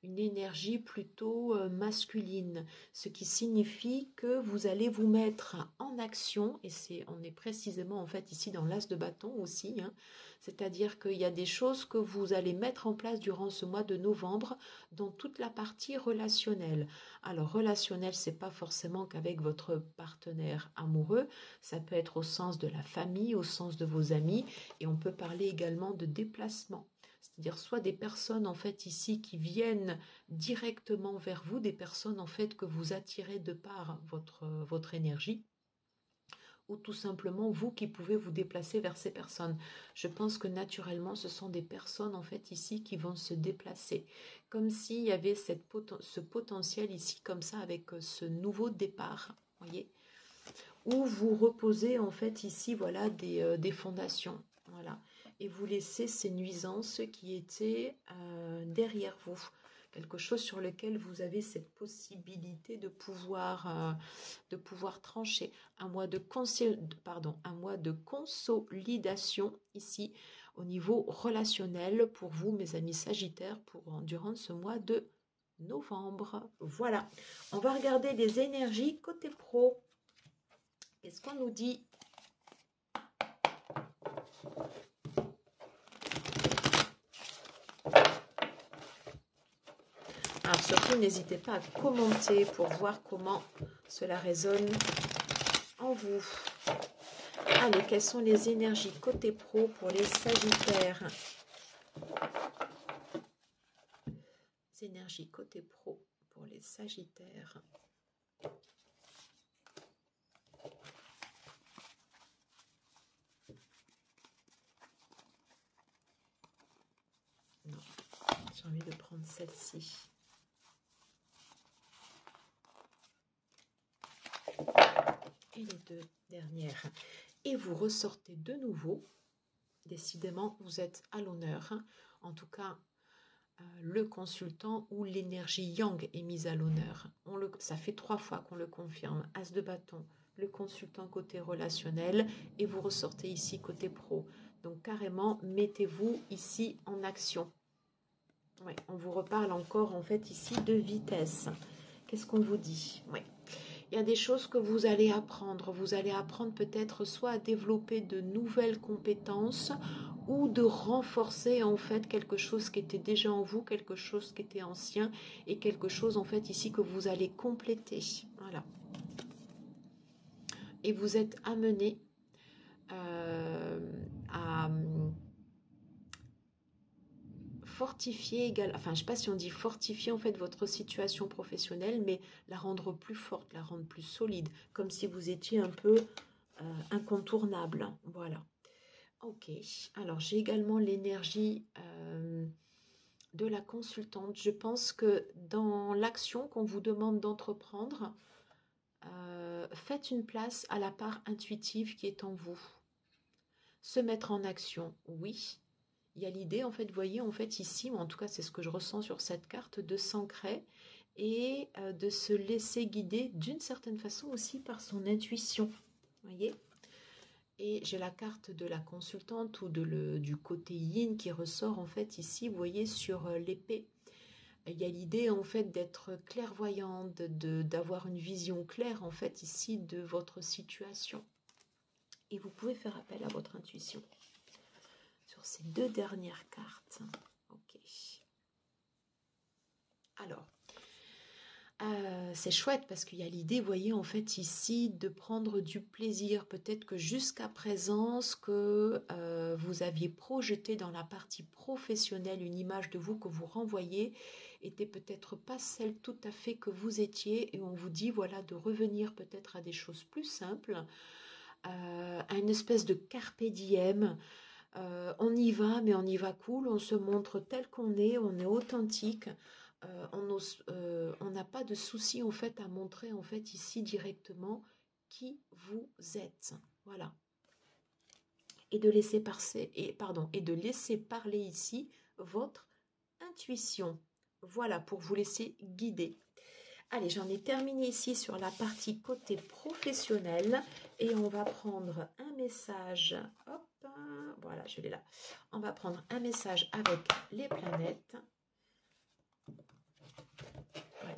Speaker 1: une énergie plutôt masculine, ce qui signifie que vous allez vous mettre en action, et on est précisément en fait ici dans l'as de bâton aussi, hein, c'est-à-dire qu'il y a des choses que vous allez mettre en place durant ce mois de novembre dans toute la partie relationnelle. Alors relationnel, c'est pas forcément qu'avec votre partenaire amoureux, ça peut être au sens de la famille, au sens de vos amis, et on peut parler également de déplacement. C'est-à-dire soit des personnes en fait ici qui viennent directement vers vous, des personnes en fait que vous attirez de par votre énergie, ou tout simplement vous qui pouvez vous déplacer vers ces personnes. Je pense que naturellement ce sont des personnes en fait ici qui vont se déplacer, comme s'il y avait ce potentiel ici comme ça avec ce nouveau départ, voyez, où vous reposez en fait ici voilà des fondations, voilà, et vous laissez ces nuisances qui étaient derrière vous, quelque chose sur lequel vous avez cette possibilité de pouvoir trancher. Un mois de consolidation ici au niveau relationnel pour vous mes amis Sagittaires durant ce mois de novembre. Voilà, on va regarder les énergies côté pro. Qu'est-ce qu'on nous dit? Alors surtout, n'hésitez pas à commenter pour voir comment cela résonne en vous. Allez, quelles sont les énergies côté pro pour les Sagittaires? Les énergies côté pro pour les Sagittaires. Non, j'ai envie de prendre celle-ci. Et les deux dernières. Et vous ressortez de nouveau. Décidément, vous êtes à l'honneur. En tout cas, le consultant ou l'énergie yang est mise à l'honneur. Ça fait 3 fois qu'on le confirme. As de bâton, le consultant côté relationnel et vous ressortez ici côté pro. Donc carrément, mettez-vous ici en action. Ouais, on vous reparle encore en fait ici de vitesse. Qu'est-ce qu'on vous dit? Ouais. Il y a des choses que vous allez apprendre. Vous allez apprendre peut-être soit à développer de nouvelles compétences ou de renforcer en fait quelque chose qui était déjà en vous, quelque chose qui était ancien et quelque chose en fait ici que vous allez compléter. Voilà. Et vous êtes amené à fortifier également, enfin je ne sais pas si on dit fortifier en fait votre situation professionnelle, mais la rendre plus forte, la rendre plus solide, comme si vous étiez un peu incontournable. Voilà. Ok, alors j'ai également l'énergie de la consultante. Je pense que dans l'action qu'on vous demande d'entreprendre, faites une place à la part intuitive qui est en vous. Se mettre en action, oui. Il y a l'idée, en fait, vous voyez, en fait, ici, ou en tout cas, c'est ce que je ressens sur cette carte, de s'ancrer et de se laisser guider d'une certaine façon aussi par son intuition. Vous voyez? Et j'ai la carte de la consultante ou du côté yin qui ressort, en fait, ici, vous voyez, sur l'épée. Il y a l'idée, en fait, d'être clairvoyante, d'avoir une vision claire, en fait, ici, de votre situation. Et vous pouvez faire appel à votre intuition. Sur ces 2 dernières cartes. Ok. Alors, c'est chouette parce qu'il y a l'idée, vous voyez, en fait, ici, de prendre du plaisir. Peut-être que jusqu'à présent, ce que vous aviez projeté dans la partie professionnelle, une image de vous que vous renvoyez, était peut-être pas celle tout à fait que vous étiez. Et on vous dit, voilà, de revenir peut-être à des choses plus simples, à une espèce de carpe diem. On y va, mais on y va cool, on se montre tel qu'on est, on est authentique, on n'a pas de souci en fait à montrer en fait ici directement qui vous êtes. Voilà. Et de laisser parler ici votre intuition. Voilà, pour vous laisser guider. Allez, j'en ai terminé ici sur la partie côté professionnel et on va prendre un message. Hop, voilà, je l'ai là. On va prendre un message avec les planètes. Ouais.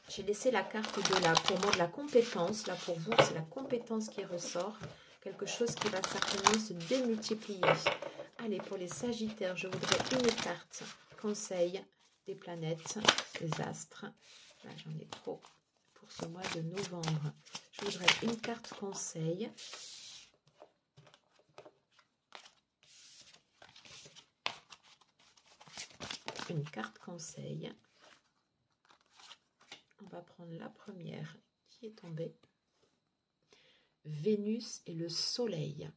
Speaker 1: J'ai laissé la carte pour moi de la compétence. Là, pour vous, c'est la compétence qui ressort. Quelque chose qui va certainement se démultiplier. Allez, pour les Sagittaires, je voudrais une carte conseil des planètes, des astres. Là, j'en ai trop pour ce mois de novembre. Je voudrais une carte conseil. Une carte conseil. On va prendre la première qui est tombée. Vénus et le soleil.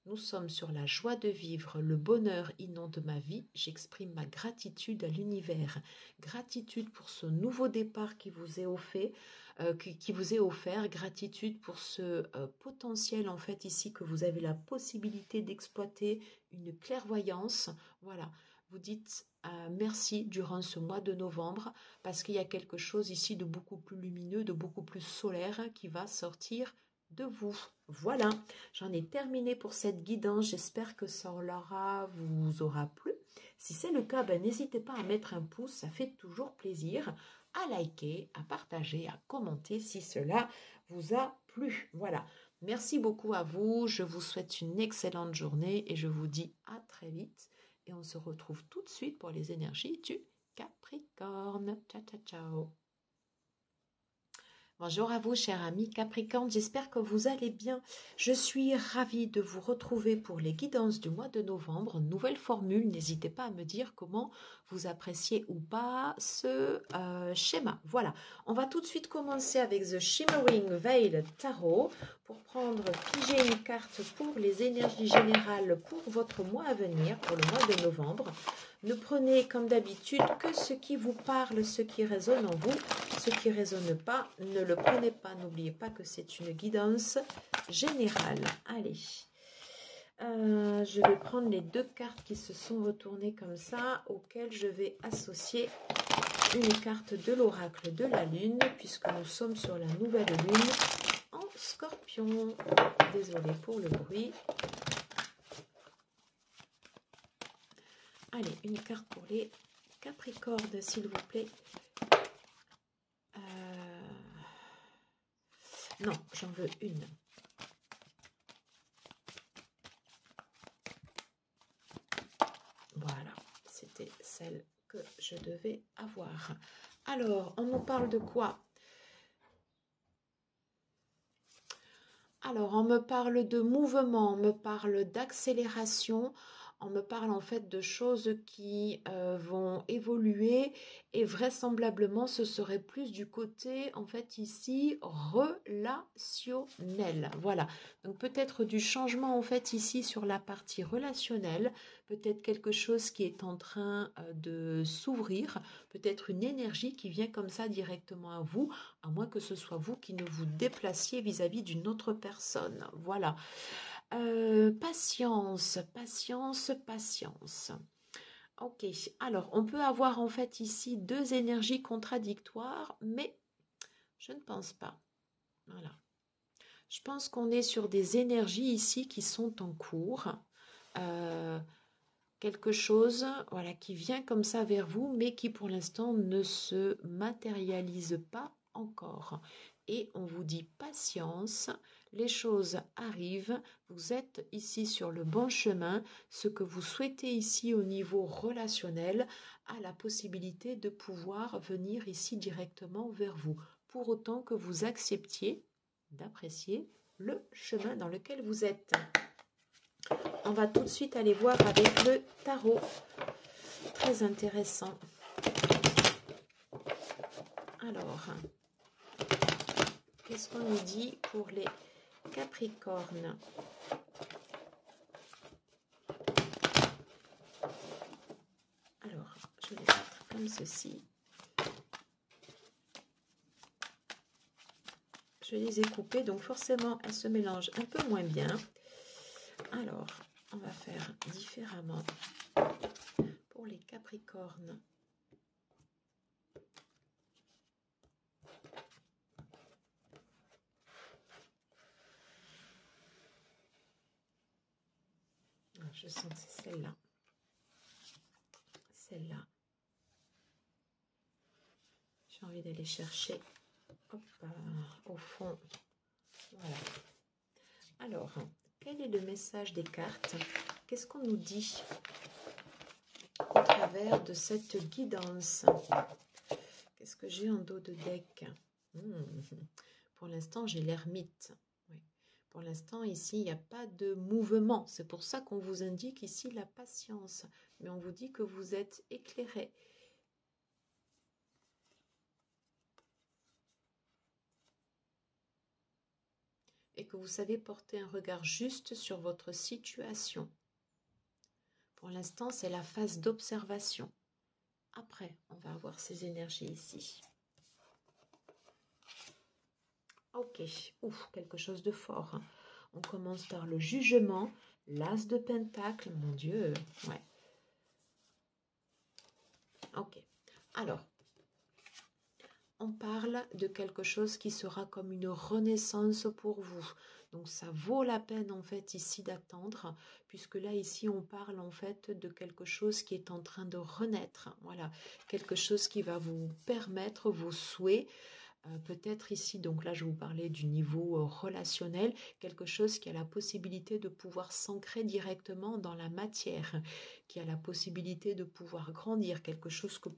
Speaker 1: Nous sommes sur la joie de vivre, le bonheur inonde ma vie, j'exprime ma gratitude à l'univers. Gratitude pour ce nouveau départ qui vous est offert, gratitude pour ce potentiel en fait ici que vous avez la possibilité d'exploiter, une clairvoyance. Voilà, vous dites merci durant ce mois de novembre parce qu'il y a quelque chose ici de beaucoup plus lumineux, de beaucoup plus solaire qui va sortir de vous. Voilà, j'en ai terminé pour cette guidance. J'espère que ça vous aura plu. Si c'est le cas, n'hésitez pas à mettre un pouce, ça fait toujours plaisir, à liker, à partager, à commenter si cela vous a plu. Voilà, merci beaucoup à vous. Je vous souhaite une excellente journée et je vous dis à très vite. Et on se retrouve tout de suite pour les énergies du Capricorne. Ciao, ciao, ciao. Bonjour à vous, chers amis Capricorne, j'espère que vous allez bien. Je suis ravie de vous retrouver pour les guidances du mois de novembre. Nouvelle formule, n'hésitez pas à me dire comment vous appréciez ou pas ce schéma. Voilà, on va tout de suite commencer avec The Shimmering Veil Tarot pour piger une carte pour les énergies générales pour votre mois à venir, pour le mois de novembre. Ne prenez comme d'habitude que ce qui vous parle, ce qui résonne en vous. Ce qui ne résonne pas, ne le prenez pas. N'oubliez pas que c'est une guidance générale. Allez. Je vais prendre les deux cartes qui se sont retournées comme ça, auxquelles je vais associer une carte de l'oracle de la lune, puisque nous sommes sur la nouvelle lune en scorpion. Désolée pour le bruit. Allez, une carte pour les capricornes, s'il vous plaît. Non, j'en veux une. Voilà, c'était celle que je devais avoir. Alors, on nous parle de quoi? Alors, on me parle de mouvement, on me parle d'accélération, on me parle en fait de choses qui vont évoluer et vraisemblablement ce serait plus du côté en fait ici relationnel. Voilà, donc peut-être du changement en fait ici sur la partie relationnelle, peut-être quelque chose qui est en train de s'ouvrir, peut-être une énergie qui vient comme ça directement à vous, à moins que ce soit vous qui ne vous déplaciez vis-à-vis d'une autre personne. Voilà. Patience, patience, patience. Ok, alors on peut avoir en fait ici deux énergies contradictoires, mais je ne pense pas. Voilà. Je pense qu'on est sur des énergies ici qui sont en cours. Quelque chose voilà, qui vient comme ça vers vous, mais qui pour l'instant ne se matérialise pas encore. Et on vous dit patience, les choses arrivent, vous êtes ici sur le bon chemin. Ce que vous souhaitez ici au niveau relationnel a la possibilité de pouvoir venir ici directement vers vous, pour autant que vous acceptiez d'apprécier le chemin dans lequel vous êtes. On va tout de suite aller voir avec le tarot. Très intéressant. Alors, qu'est-ce qu'on nous dit pour les Capricornes? Alors, je vais les mettre comme ceci. Je les ai coupées, donc forcément, elles se mélangent un peu moins bien. Alors, on va faire différemment pour les Capricornes. Je sens que c'est celle-là. Celle-là. J'ai envie d'aller chercher au fond. Voilà. Alors, quel est le message des cartes? Qu'est-ce qu'on nous dit au travers de cette guidance? Qu'est-ce que j'ai en dos de deck? Pour l'instant, j'ai l'ermite. Oui. Pour l'instant, ici, il n'y a pas de mouvement. C'est pour ça qu'on vous indique ici la patience. Mais on vous dit que vous êtes éclairé. Et que vous savez porter un regard juste sur votre situation. Pour l'instant, c'est la phase d'observation. Après, on va avoir ces énergies ici. Ok, ouf, quelque chose de fort. On commence par le jugement, l'as de pentacle, mon Dieu, ouais. Ok, alors, on parle de quelque chose qui sera comme une renaissance pour vous. Donc ça vaut la peine en fait ici d'attendre, puisque là ici on parle en fait de quelque chose qui est en train de renaître. Voilà, quelque chose qui va vous permettre vos souhaits. Peut-être ici, donc là je vous parlais du niveau relationnel, quelque chose qui a la possibilité de pouvoir s'ancrer directement dans la matière, qui a la possibilité de pouvoir grandir, quelque chose que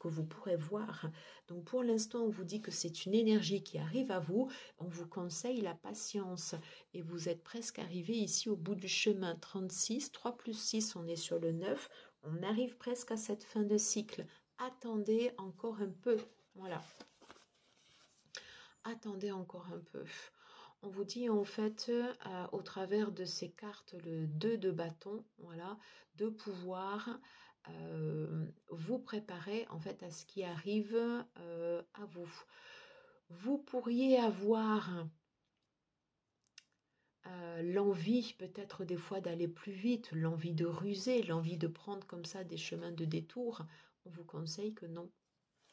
Speaker 1: vous pourrez voir. Donc pour l'instant, on vous dit que c'est une énergie qui arrive à vous, on vous conseille la patience et vous êtes presque arrivé ici au bout du chemin. 36, 3 plus 6, on est sur le 9, on arrive presque à cette fin de cycle. Attendez encore un peu, voilà. Attendez encore un peu. On vous dit en fait, au travers de ces cartes, le 2 de bâton, voilà, de pouvoir vous préparer en fait à ce qui arrive à vous. Vous pourriez avoir l'envie peut-être des fois d'aller plus vite, l'envie de ruser, l'envie de prendre comme ça des chemins de détour, on vous conseille que non.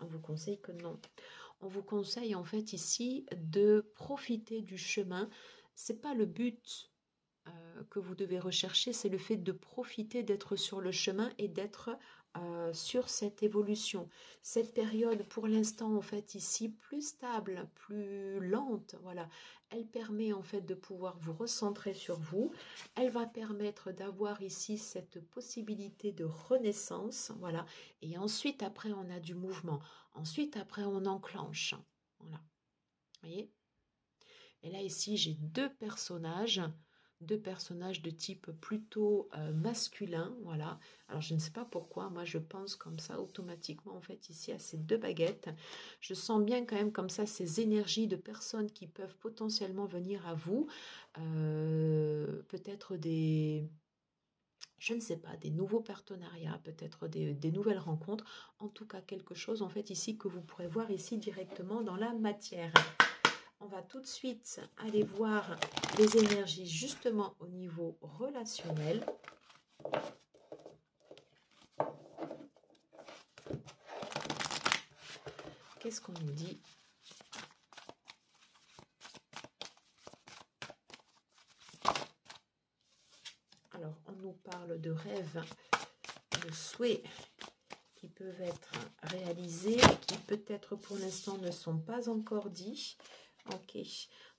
Speaker 1: On vous conseille que non. On vous conseille en fait ici de profiter du chemin. C'est pas le but que vous devez rechercher, c'est le fait de profiter d'être sur le chemin et d'être sur cette évolution. Cette période pour l'instant en fait ici plus stable, plus lente, voilà, elle permet en fait de pouvoir vous recentrer sur vous. Elle va permettre d'avoir ici cette possibilité de renaissance, voilà. Et ensuite après on a du mouvement. Ensuite après on enclenche, voilà. Vous voyez? Et là ici j'ai deux personnages de type plutôt masculin, voilà. Alors je ne sais pas pourquoi, moi je pense comme ça automatiquement en fait ici à ces deux baguettes. Je sens bien quand même comme ça ces énergies de personnes qui peuvent potentiellement venir à vous, peut-être des... Je ne sais pas, des nouveaux partenariats, peut-être des nouvelles rencontres, en tout cas quelque chose en fait ici que vous pourrez voir ici directement dans la matière. On va tout de suite aller voir les énergies justement au niveau relationnel. Qu'est-ce qu'on nous dit? Alors, on nous parle de rêves, de souhaits qui peuvent être réalisés, qui peut-être pour l'instant ne sont pas encore dits. Ok,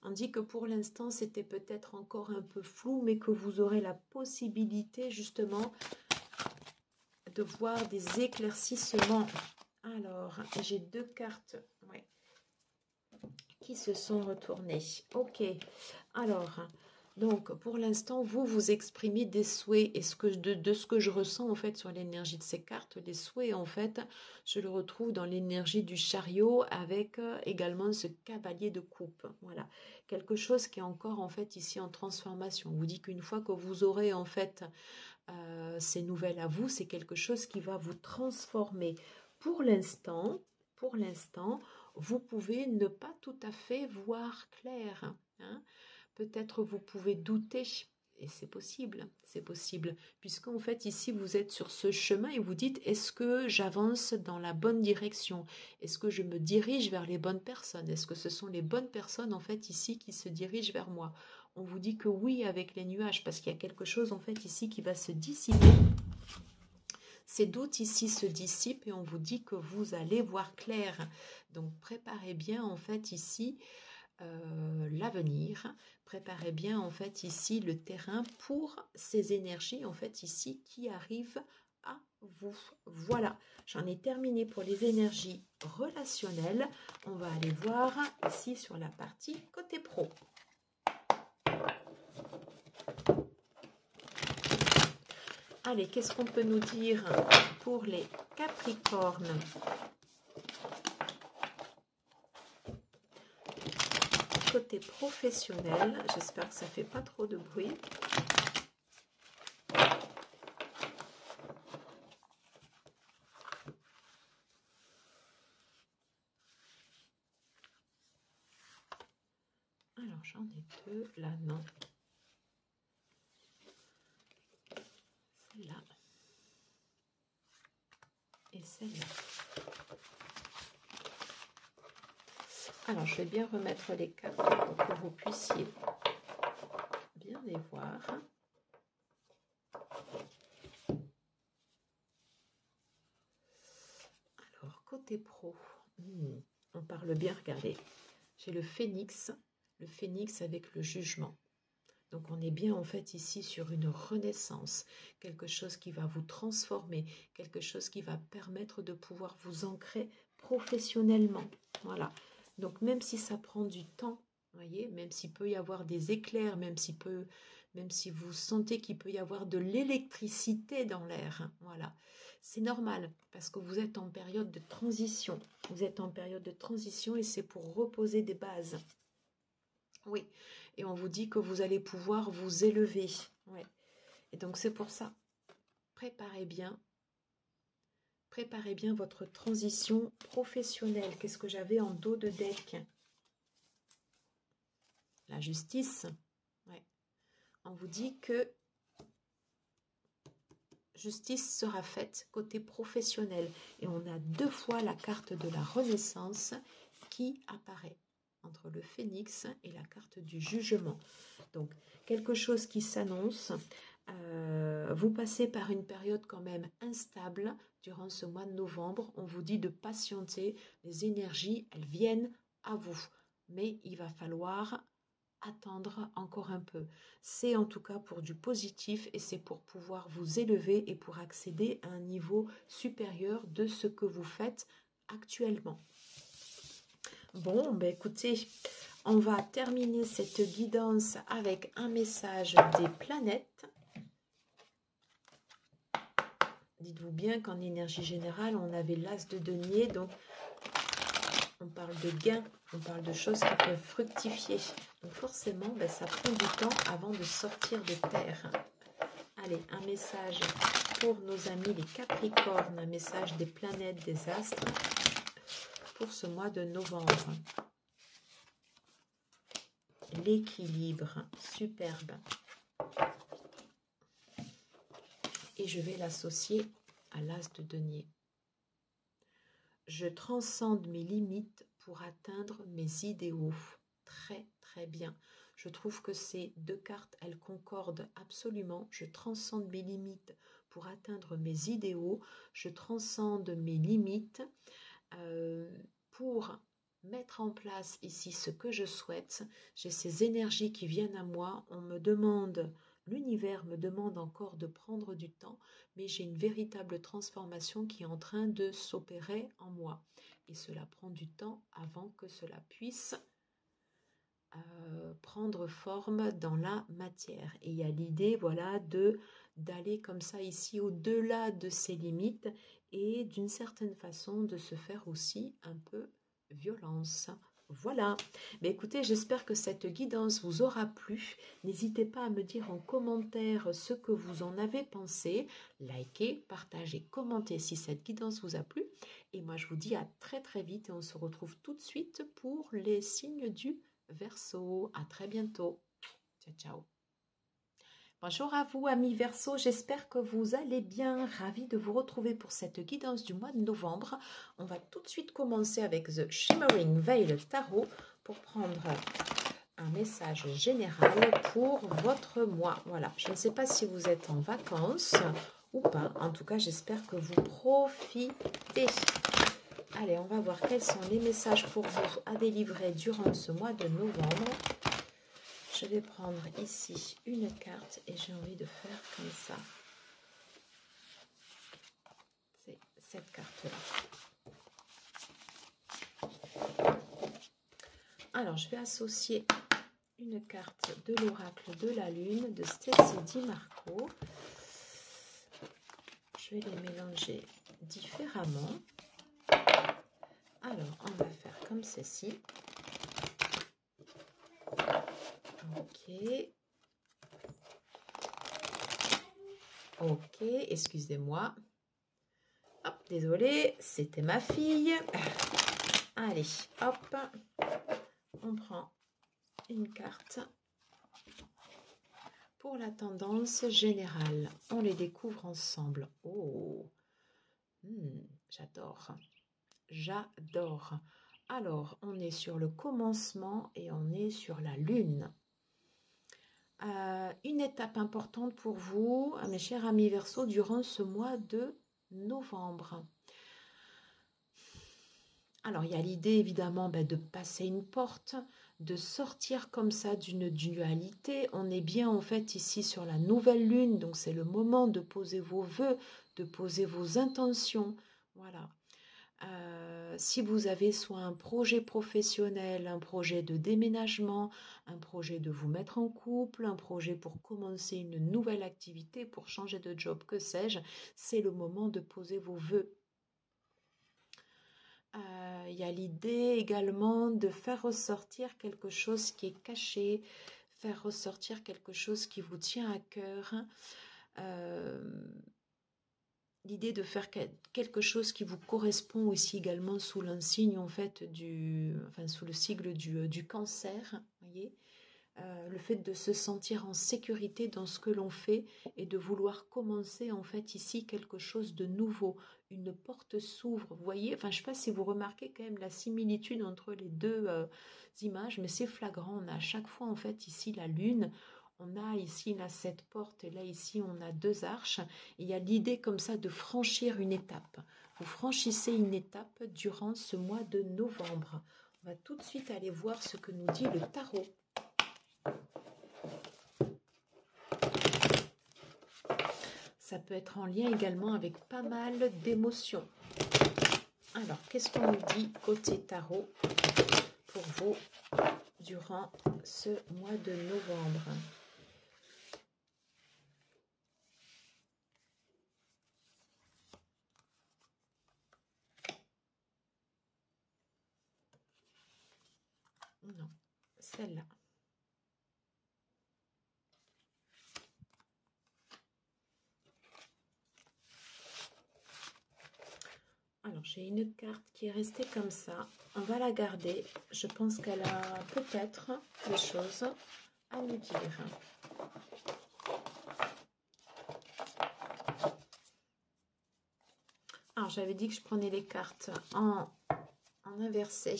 Speaker 1: on dit que pour l'instant c'était peut-être encore un peu flou, mais que vous aurez la possibilité justement de voir des éclaircissements. Alors, j'ai deux cartes qui se sont retournées. Ok, alors, donc pour l'instant, vous exprimez des souhaits. Et de ce que je ressens en fait sur l'énergie de ces cartes, les souhaits en fait, je le retrouve dans l'énergie du chariot avec également ce cavalier de coupe. Voilà, quelque chose qui est encore en fait ici en transformation. On vous dit qu'une fois que vous aurez en fait ces nouvelles à vous, c'est quelque chose qui va vous transformer. Pour l'instant, vous pouvez ne pas tout à fait voir clair, hein. Peut-être vous pouvez douter, et c'est possible, puisqu'en fait ici vous êtes sur ce chemin et vous dites, est-ce que j'avance dans la bonne direction? Est-ce que je me dirige vers les bonnes personnes? Est-ce que ce sont les bonnes personnes en fait ici qui se dirigent vers moi? On vous dit que oui avec les nuages, parce qu'il y a quelque chose en fait ici qui va se dissiper. Ces doutes ici se dissipent et on vous dit que vous allez voir clair. Donc préparez bien en fait ici l'avenir, préparez bien en fait ici le terrain pour ces énergies en fait ici qui arrivent à vous. Voilà, j'en ai terminé pour les énergies relationnelles. On va aller voir ici sur la partie côté pro. Allez, qu'est-ce qu'on peut nous dire pour les Capricornes? Côté professionnel, j'espère que ça ne fait pas trop de bruit. Alors, j'en ai deux. Là, non. Celle-là. Et celle-là. Alors, je vais bien remettre les cartes pour que vous puissiez bien les voir. Alors, côté pro, on parle bien, regardez. J'ai le phénix avec le jugement. Donc, on est bien en fait ici sur une renaissance, quelque chose qui va vous transformer, quelque chose qui va permettre de pouvoir vous ancrer professionnellement. Voilà. Donc, même si ça prend du temps, voyez, même s'il peut y avoir des éclairs, même si vous sentez qu'il peut y avoir de l'électricité dans l'air, hein, voilà, c'est normal parce que vous êtes en période de transition. Vous êtes en période de transition et c'est pour reposer des bases. Oui, et on vous dit que vous allez pouvoir vous élever. Ouais. Et donc c'est pour ça, préparez bien votre transition professionnelle. Qu'est-ce que j'avais en dos de deck? La justice. Ouais. on vous dit que justice sera faite côté professionnel. Et on a 2 fois la carte de la renaissance qui apparaît entre le phénix et la carte du jugement. Donc, quelque chose qui s'annonce. Vous passez par une période quand même instable durant ce mois de novembre. On vous dit de patienter. Les énergies, elles viennent à vous. Mais il va falloir attendre encore un peu. C'est en tout cas pour du positif et c'est pour pouvoir vous élever et pour accéder à un niveau supérieur de ce que vous faites actuellement. Bon, ben écoutez, on va terminer cette guidance avec un message des planètes. Dites-vous bien qu'en énergie générale, on avait l'as de denier, donc on parle de gains, on parle de choses qui peuvent fructifier. Donc forcément, ben, ça prend du temps avant de sortir de terre. Allez, un message pour nos amis les Capricornes, un message des planètes, des astres, pour ce mois de novembre. L'équilibre, superbe. Et je vais l'associer à l'as de denier. Je transcende mes limites pour atteindre mes idéaux. Très, très bien. Je trouve que ces 2 cartes, elles concordent absolument. Je transcende mes limites pour atteindre mes idéaux. Je transcende mes limites pour mettre en place ici ce que je souhaite. J'ai ces énergies qui viennent à moi. On me demande, l'univers me demande encore de prendre du temps, mais j'ai une véritable transformation qui est en train de s'opérer en moi. Et cela prend du temps avant que cela puisse prendre forme dans la matière. Et il y a l'idée, voilà, d'aller comme ça ici au-delà de ses limites et d'une certaine façon de se faire aussi un peu violence. Voilà. Mais écoutez, j'espère que cette guidance vous aura plu. N'hésitez pas à me dire en commentaire ce que vous en avez pensé. Likez, partagez, commentez si cette guidance vous a plu. Et moi, je vous dis à très très vite et on se retrouve tout de suite pour les signes du Verseau. À très bientôt. Ciao, ciao. Bonjour à vous, amis Verseau. J'espère que vous allez bien. Ravie de vous retrouver pour cette guidance du mois de novembre. On va tout de suite commencer avec The Shimmering Veil Tarot pour prendre un message général pour votre mois. Voilà, je ne sais pas si vous êtes en vacances ou pas. En tout cas, j'espère que vous profitez. Allez, on va voir quels sont les messages pour vous à délivrer durant ce mois de novembre. Je vais prendre ici une carte et j'ai envie de faire comme ça. C'est cette carte-là. Alors, je vais associer une carte de l'oracle de la lune de Stécie Di Marco. Je vais les mélanger différemment. Alors, on va faire comme ceci. Ok. Ok, excusez-moi. Hop, désolé, c'était ma fille. Allez, hop. On prend une carte pour la tendance générale. On les découvre ensemble. Oh, j'adore. J'adore. Alors, on est sur le commencement et on est sur la lune. Une étape importante pour vous, mes chers amis Verseau, durant ce mois de novembre. Alors, il y a l'idée évidemment de passer une porte, de sortir comme ça d'une dualité. On est bien en fait ici sur la nouvelle lune, donc c'est le moment de poser vos vœux, de poser vos intentions. Voilà. Si vous avez soit un projet professionnel, un projet de déménagement, un projet de vous mettre en couple, un projet pour commencer une nouvelle activité, pour changer de job, que sais-je, c'est le moment de poser vos vœux. Il y a l'idée également de faire ressortir quelque chose qui est caché, faire ressortir quelque chose qui vous tient à cœur. L'idée de faire quelque chose qui vous correspond aussi également sous l'insigne en fait sous le sigle du cancer, voyez, le fait de se sentir en sécurité dans ce que l'on fait et de vouloir commencer en fait ici quelque chose de nouveau. Une porte s'ouvre, vous voyez, enfin je ne sais pas si vous remarquez quand même la similitude entre les deux images, mais c'est flagrant. On a à chaque fois en fait ici la lune, on a ici là cette porte et là ici on a deux arches. Et il y a l'idée comme ça de franchir une étape. Vous franchissez une étape durant ce mois de novembre. On va tout de suite aller voir ce que nous dit le tarot. Ça peut être en lien également avec pas mal d'émotions. Alors, qu'est-ce qu'on nous dit côté tarot pour vous durant ce mois de novembre? Non, celle-là. Alors, j'ai une carte qui est restée comme ça. On va la garder. Je pense qu'elle a peut-être des choses à nous dire. Alors, j'avais dit que je prenais les cartes en inversé.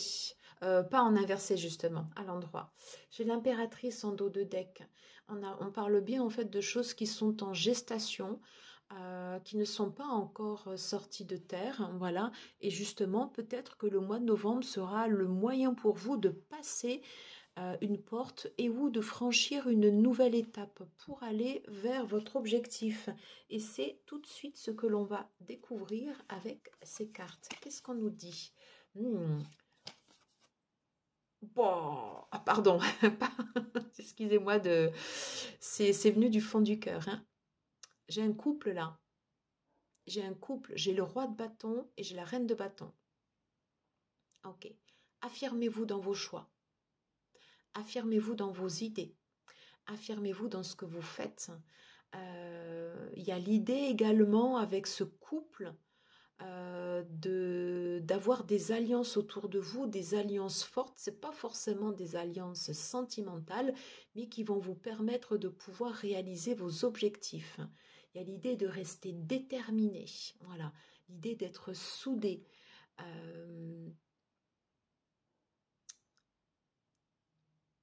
Speaker 1: Pas en inversé, justement, à l'endroit. J'ai l'impératrice en dos de deck. On parle bien, en fait, de choses qui sont en gestation, qui ne sont pas encore sorties de terre, voilà. Et justement, peut-être que le mois de novembre sera le moyen pour vous de passer une porte et ou de franchir une nouvelle étape pour aller vers votre objectif. Et c'est tout de suite ce que l'on va découvrir avec ces cartes. Qu'est-ce qu'on nous dit? Bon, ah, pardon, excusez-moi c'est venu du fond du cœur, hein. J'ai un couple là. J'ai un couple, j'ai le roi de bâton et j'ai la reine de bâton. Ok. Affirmez-vous dans vos choix. Affirmez-vous dans vos idées. Affirmez-vous dans ce que vous faites. Il y a l'idée également avec ce couple d'avoir des alliances autour de vous, des alliances fortes. C'est pas forcément des alliances sentimentales, mais qui vont vous permettre de pouvoir réaliser vos objectifs. Il y a l'idée de rester déterminé, voilà, l'idée d'être soudé.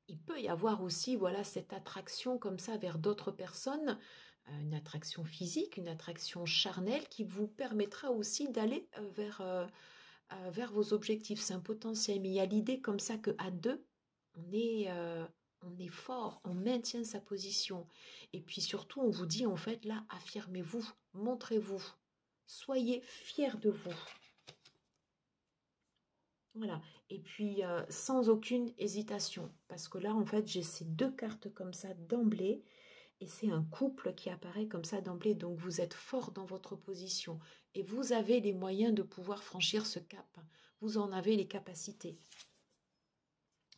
Speaker 1: Il peut y avoir aussi, voilà, cette attraction comme ça vers d'autres personnes, une attraction physique, une attraction charnelle qui vous permettra aussi d'aller vers vos objectifs. C'est un potentiel, mais il y a l'idée comme ça qu'à deux, on est fort, on maintient sa position. Et puis surtout, on vous dit en fait là, affirmez-vous, montrez-vous, soyez fiers de vous. Voilà, et puis sans aucune hésitation, parce que là en fait j'ai ces deux cartes comme ça d'emblée, et c'est un couple qui apparaît comme ça d'emblée, donc vous êtes fort dans votre position, et vous avez les moyens de pouvoir franchir ce cap, vous en avez les capacités.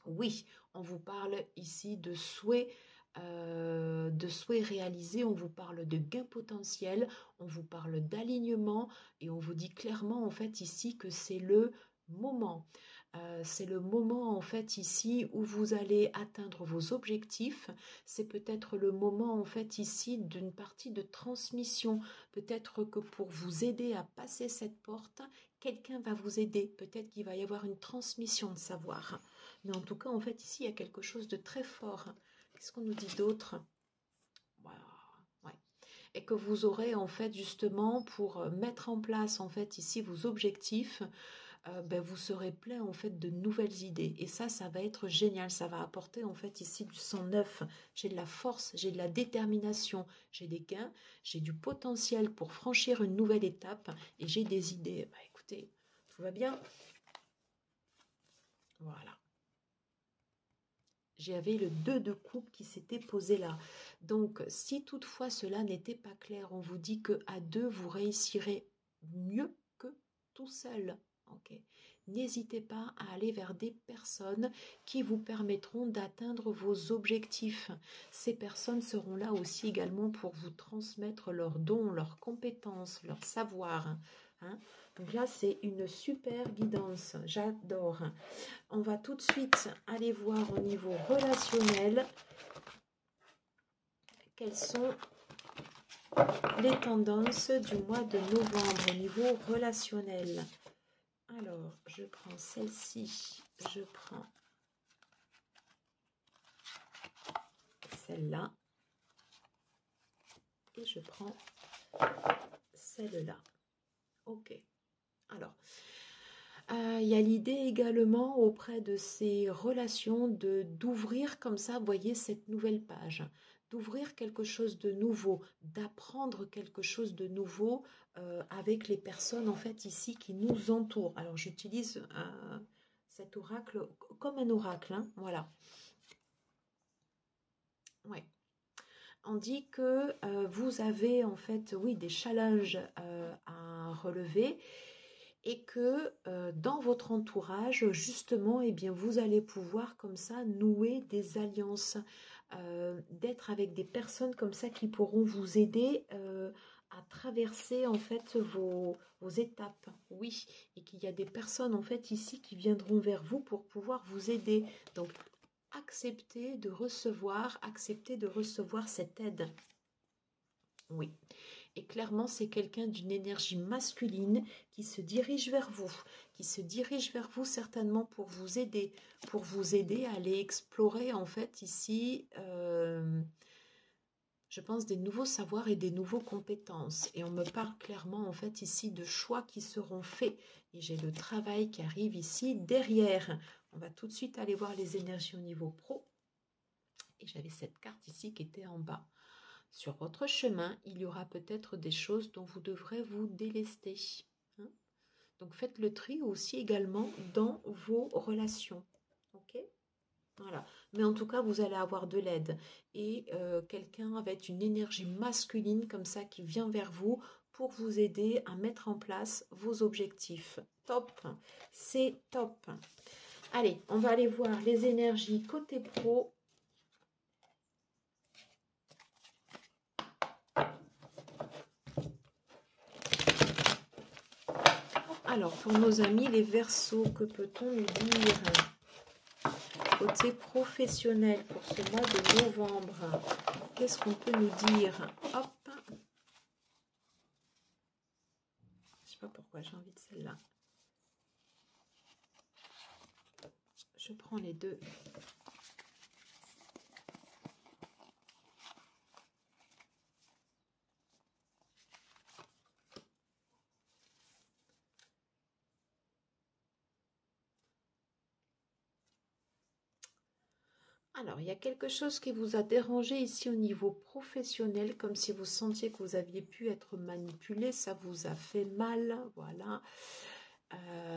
Speaker 1: Oui, on vous parle ici de souhaits réalisés, on vous parle de gains potentiels, on vous parle d'alignement, et on vous dit clairement en fait ici que c'est le moment. C'est le moment en fait ici où vous allez atteindre vos objectifs. C'est peut-être le moment en fait ici d'une partie de transmission. Peut-être que pour vous aider à passer cette porte, quelqu'un va vous aider. Peut-être qu'il va y avoir une transmission de savoir. Mais en tout cas, en fait, ici, il y a quelque chose de très fort. Qu'est-ce qu'on nous dit d'autre? Voilà. Ouais. Et que vous aurez, en fait, justement, pour mettre en place, en fait, ici, vos objectifs, ben, vous serez plein, en fait, de nouvelles idées. Et ça va être génial. Ça va apporter, en fait, ici, du sang neuf. J'ai de la force, j'ai de la détermination, j'ai des gains, j'ai du potentiel pour franchir une nouvelle étape et j'ai des idées. Bah, écoutez, tout va bien. Voilà. J'avais le 2 de coupe qui s'était posé là. Donc, si toutefois cela n'était pas clair, on vous dit que à deux, vous réussirez mieux que tout seul. Ok. N'hésitez pas à aller vers des personnes qui vous permettront d'atteindre vos objectifs. Ces personnes seront là aussi également pour vous transmettre leurs dons, leurs compétences, leur savoir. Hein. Donc là, c'est une super guidance. J'adore. On va tout de suite aller voir au niveau relationnel quelles sont les tendances du mois de novembre au niveau relationnel. Alors, je prends celle-ci, je prends celle-là et je prends celle-là. Ok. Alors, il y a l'idée également auprès de ces relations d'ouvrir comme ça, vous voyez, cette nouvelle page, d'ouvrir quelque chose de nouveau, d'apprendre quelque chose de nouveau avec les personnes en fait ici qui nous entourent. Alors j'utilise cet oracle comme un oracle, hein, voilà. Ouais. On dit que vous avez en fait, oui, des challenges à relever. Et que dans votre entourage, justement, eh bien, vous allez pouvoir comme ça nouer des alliances, d'être avec des personnes comme ça qui pourront vous aider à traverser en fait vos étapes. Oui, et qu'il y a des personnes en fait ici qui viendront vers vous pour pouvoir vous aider. Donc, acceptez de recevoir cette aide. Oui. Et clairement, c'est quelqu'un d'une énergie masculine qui se dirige vers vous, certainement pour vous aider à aller explorer en fait ici, je pense, des nouveaux savoirs et des nouveaux compétences. Et on me parle clairement en fait ici de choix qui seront faits. Et j'ai le travail qui arrive ici derrière. On va tout de suite aller voir les énergies au niveau pro. Et j'avais cette carte ici qui était en bas. Sur votre chemin, il y aura peut-être des choses dont vous devrez vous délester. Hein. Donc faites le tri aussi également dans vos relations. Ok ? Voilà. Mais en tout cas, vous allez avoir de l'aide. Et quelqu'un avec une énergie masculine comme ça qui vient vers vous pour vous aider à mettre en place vos objectifs. Top. C'est top. Allez, on va aller voir les énergies côté pro. Alors, pour nos amis, les Verseaux, que peut-on nous dire côté professionnel pour ce mois de novembre? Qu'est-ce qu'on peut nous dire? Hop. Je sais pas pourquoi j'ai envie de celle-là. Je prends les deux. Alors, il y a quelque chose qui vous a dérangé ici au niveau professionnel, comme si vous sentiez que vous aviez pu être manipulé, ça vous a fait mal, voilà.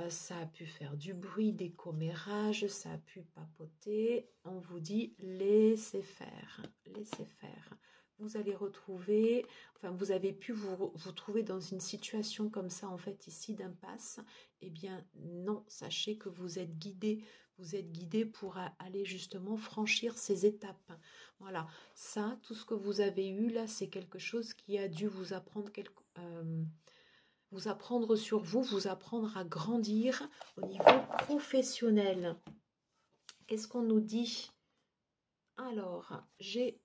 Speaker 1: Ça a pu faire du bruit, des commérages, ça a pu papoter. On vous dit laissez faire, laissez faire. Vous allez retrouver, enfin vous avez pu vous trouver dans une situation comme ça en fait ici d'impasse. Eh bien non, sachez que vous êtes guidé pour aller justement franchir ces étapes. Voilà, ça, tout ce que vous avez eu là, c'est quelque chose qui a dû vous apprendre vous apprendre sur vous, vous apprendre à grandir au niveau professionnel. Qu'est-ce qu'on nous dit? Alors, j'ai...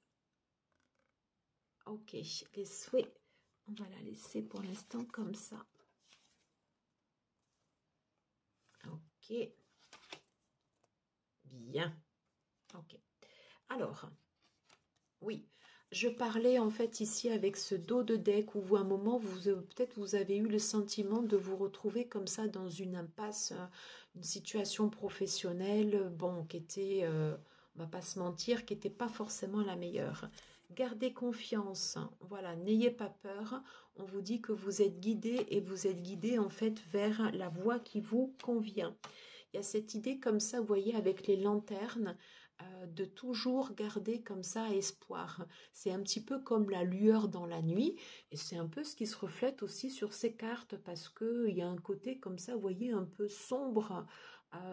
Speaker 1: Ok, les souhaits, on va la laisser pour l'instant comme ça. Ok. Bien. Ok. Alors, oui, je parlais en fait ici avec ce dos de deck où à un moment, peut-être vous avez eu le sentiment de vous retrouver comme ça dans une impasse, une situation professionnelle, bon, qui était, on va pas se mentir, qui n'était pas forcément la meilleure. Gardez confiance, voilà, n'ayez pas peur. On vous dit que vous êtes guidé et vous êtes guidé en fait vers la voie qui vous convient. Il y a cette idée comme ça, vous voyez, avec les lanternes, de toujours garder comme ça espoir. C'est un petit peu comme la lueur dans la nuit et c'est un peu ce qui se reflète aussi sur ces cartes parce qu'il y a un côté comme ça, vous voyez, un peu sombre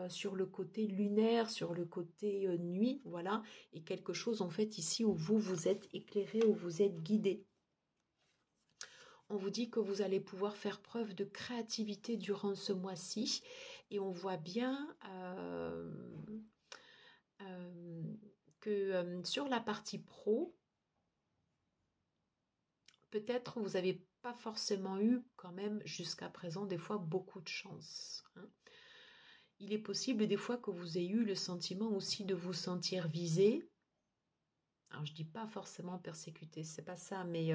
Speaker 1: sur le côté lunaire, sur le côté nuit, voilà, et quelque chose en fait ici où vous êtes éclairé, où vous êtes guidé. on vous dit que vous allez pouvoir faire preuve de créativité durant ce mois-ci. Et on voit bien que sur la partie pro, peut-être vous n'avez pas forcément eu quand même jusqu'à présent des fois beaucoup de chance. Hein. Il est possible des fois que vous ayez eu le sentiment aussi de vous sentir visé. Alors je dis pas forcément persécuté, c'est pas ça, mais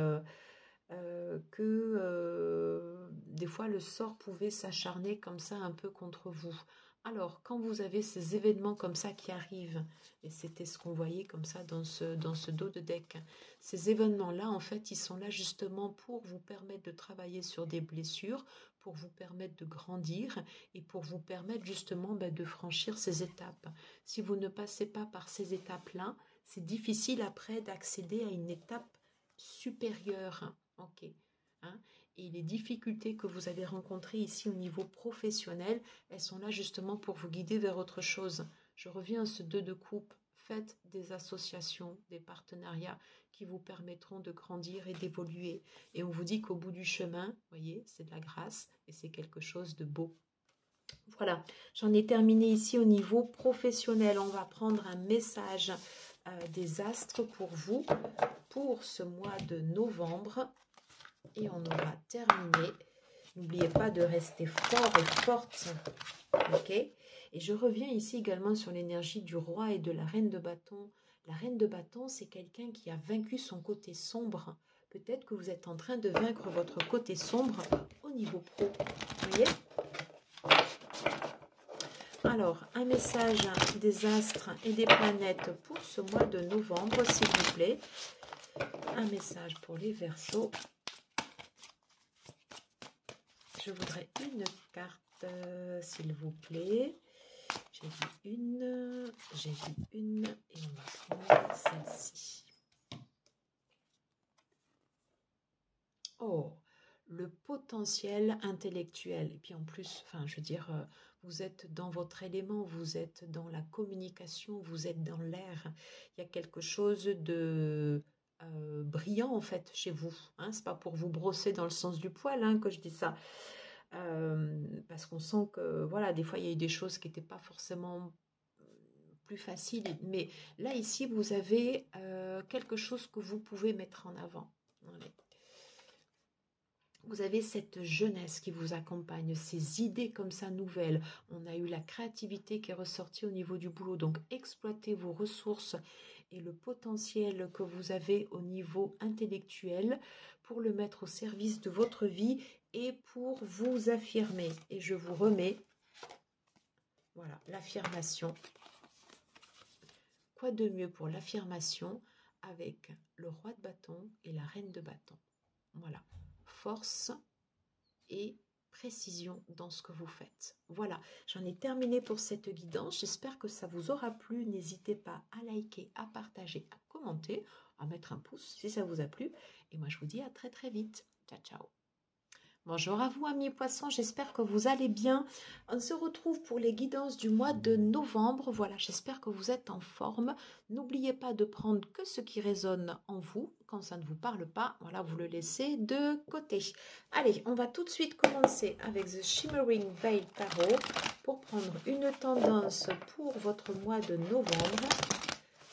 Speaker 1: que des fois le sort pouvait s'acharner comme ça un peu contre vous. Alors, quand vous avez ces événements comme ça qui arrivent, et c'était ce qu'on voyait comme ça dans ce dos de deck, ces événements-là, en fait, ils sont là justement pour vous permettre de travailler sur des blessures, pour vous permettre de grandir et pour vous permettre justement de franchir ces étapes. Si vous ne passez pas par ces étapes-là, c'est difficile après d'accéder à une étape supérieure. Ok. Hein? Et les difficultés que vous avez rencontrées ici au niveau professionnel, elles sont là justement pour vous guider vers autre chose. Je reviens à ce 2 de coupe. Faites des associations, des partenariats qui vous permettront de grandir et d'évoluer. Et on vous dit qu'au bout du chemin, voyez, c'est de la grâce et c'est quelque chose de beau. Voilà, j'en ai terminé ici au niveau professionnel. On va prendre un message des astres pour vous pour ce mois de novembre. Et on aura terminé. N'oubliez pas de rester fort et forte. Ok. Et je reviens ici également sur l'énergie du roi et de la reine de bâton. La reine de bâton, c'est quelqu'un qui a vaincu son côté sombre. Peut-être que vous êtes en train de vaincre votre côté sombre au niveau pro. Vous voyez? Alors, un message des astres et des planètes pour ce mois de novembre, s'il vous plaît. Un message pour les Verseaux. Je voudrais une carte, s'il vous plaît. J'ai vu une, et on va prendre celle-ci. Oh, le potentiel intellectuel. Et puis en plus, enfin, je veux dire, vous êtes dans votre élément, vous êtes dans la communication, vous êtes dans l'air. Il y a quelque chose de brillant en fait chez vous. Hein. C'est pas pour vous brosser dans le sens du poil que je dis ça. Parce qu'on sent que voilà, des fois il y a eu des choses qui n'étaient pas forcément plus faciles, mais là ici vous avez quelque chose que vous pouvez mettre en avant. Allez. Vous avez cette jeunesse qui vous accompagne, ces idées comme ça nouvelles. On a eu la créativité qui est ressortie au niveau du boulot, donc exploitez vos ressources et le potentiel que vous avez au niveau intellectuel pour le mettre au service de votre vie et pour vous affirmer. Et je vous remets, voilà, l'affirmation. Quoi de mieux pour l'affirmation avec le roi de bâton et la reine de bâton? Voilà, force et précision dans ce que vous faites. Voilà, j'en ai terminé pour cette guidance. J'espère que ça vous aura plu. N'hésitez pas à liker, à partager, à commenter, à mettre un pouce si ça vous a plu. Et moi, je vous dis à très très vite. Ciao, ciao. Bonjour à vous amis poissons, j'espère que vous allez bien. On se retrouve pour les guidances du mois de novembre. Voilà, j'espère que vous êtes en forme. N'oubliez pas de prendre que ce qui résonne en vous. Quand ça ne vous parle pas, voilà, vous le laissez de côté. Allez, on va tout de suite commencer avec The Shimmering Veil Tarot pour prendre une tendance pour votre mois de novembre.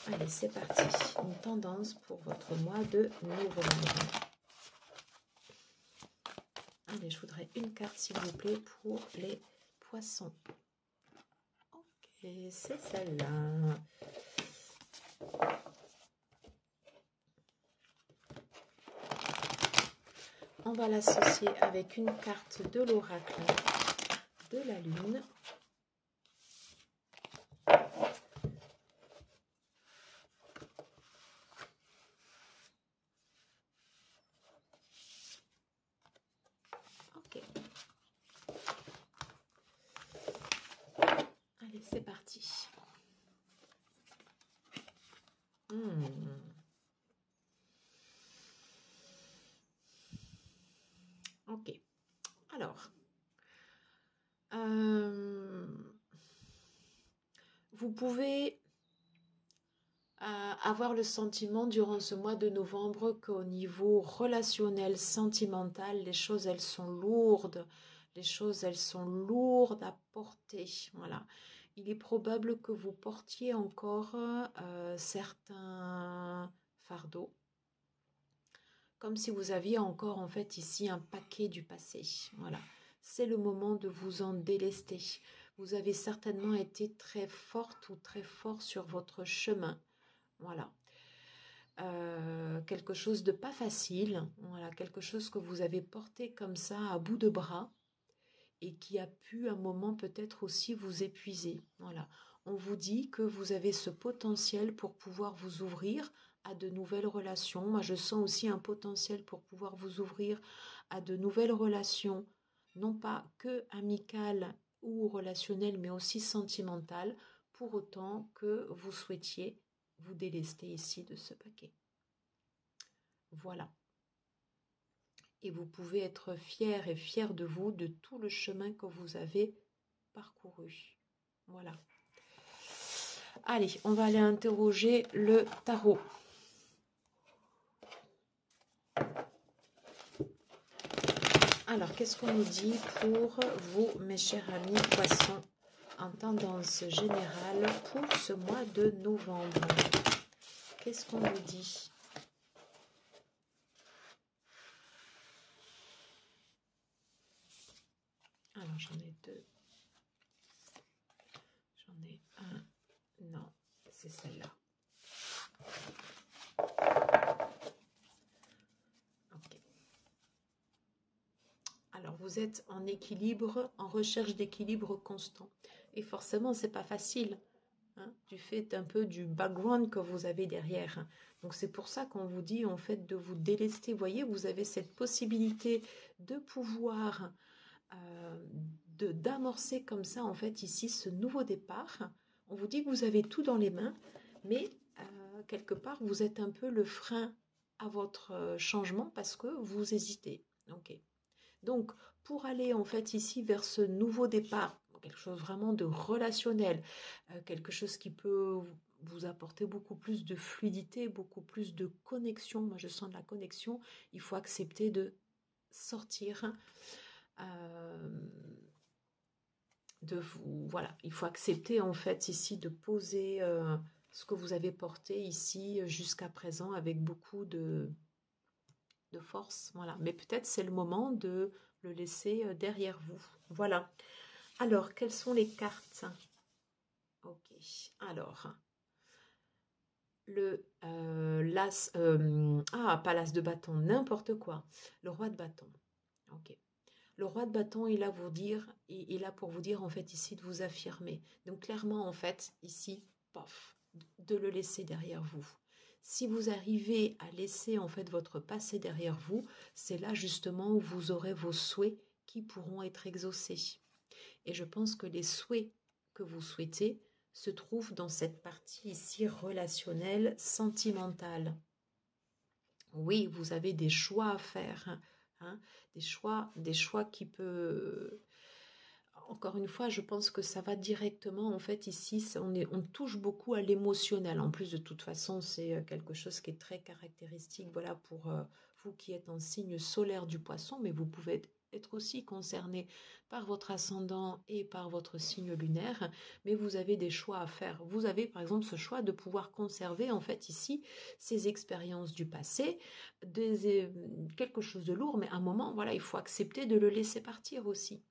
Speaker 1: Allez, c'est parti. Une tendance pour votre mois de novembre. Allez, je voudrais une carte, s'il vous plaît, pour les poissons. Ok, c'est celle-là. On va l'associer avec une carte de l'oracle de la lune. Ok. Allez, c'est parti. Ok. Alors, vous pouvez avoir le sentiment durant ce mois de novembre qu'au niveau relationnel, sentimental, les choses, elles sont lourdes. Les choses, elles sont lourdes à porter. Voilà. Il est probable que vous portiez encore certains fardeaux. Comme si vous aviez encore en fait ici un paquet du passé. Voilà. C'est le moment de vous en délester. Vous avez certainement été très forte ou très fort sur votre chemin. Voilà. Quelque chose de pas facile. Voilà. Quelque chose que vous avez porté comme ça à bout de bras et qui a pu un moment peut-être aussi vous épuiser. Voilà. On vous dit que vous avez ce potentiel pour pouvoir vous ouvrir à de nouvelles relations. Moi, je sens aussi un potentiel pour pouvoir vous ouvrir à de nouvelles relations, non pas que amicales ou relationnelles, mais aussi sentimentales, pour autant que vous souhaitiez vous délester ici de ce paquet. Voilà. Et vous pouvez être fier et fier de vous, de tout le chemin que vous avez parcouru. Voilà. Allez, on va aller interroger le tarot. Alors, qu'est-ce qu'on nous dit pour vous, mes chers amis poissons, en tendance générale pour ce mois de novembre? Qu'est-ce qu'on nous dit? Alors, j'en ai deux. J'en ai un. Non, c'est celle-là. Ok. Alors, vous êtes en équilibre, en recherche d'équilibre constant. Et forcément, c'est pas facile, hein, du fait un peu du background que vous avez derrière. Donc, c'est pour ça qu'on vous dit, en fait, de vous délester. Vous voyez, vous avez cette possibilité de pouvoir d'amorcer comme ça, en fait, ici, ce nouveau départ. On vous dit que vous avez tout dans les mains, mais quelque part, vous êtes un peu le frein à votre changement parce que vous hésitez. Ok. Donc, pour aller, en fait, ici, vers ce nouveau départ, quelque chose vraiment de relationnel, quelque chose qui peut vous apporter beaucoup plus de fluidité, beaucoup plus de connexion. Moi, je sens de la connexion. Il faut accepter de sortir voilà, il faut accepter en fait ici de poser ce que vous avez porté ici jusqu'à présent avec beaucoup de force, voilà. Mais peut-être c'est le moment de le laisser derrière vous. Voilà. Alors, quelles sont les cartes? Ok. Alors, le l'as, pas l'as de bâton, n'importe quoi. Le roi de bâton. Ok. Le roi de bâton est là pour vous dire en fait ici de vous affirmer. Donc clairement en fait ici, pof, de le laisser derrière vous. Si vous arrivez à laisser en fait votre passé derrière vous, c'est là justement où vous aurez vos souhaits qui pourront être exaucés. Et je pense que les souhaits que vous souhaitez se trouvent dans cette partie ici relationnelle, sentimentale. Oui, vous avez des choix à faire. Hein, des choix qui peuvent... Encore une fois, je pense que ça va directement, en fait, ici, on touche beaucoup à l'émotionnel. En plus, de toute façon, c'est quelque chose qui est très caractéristique, voilà, pour vous qui êtes en signe solaire du poisson, mais vous pouvez être aussi concerné par votre ascendant et par votre signe lunaire, mais vous avez des choix à faire. Vous avez, par exemple, ce choix de pouvoir conserver, en fait, ici, ces expériences du passé, quelque chose de lourd, mais à un moment, voilà, il faut accepter de le laisser partir aussi.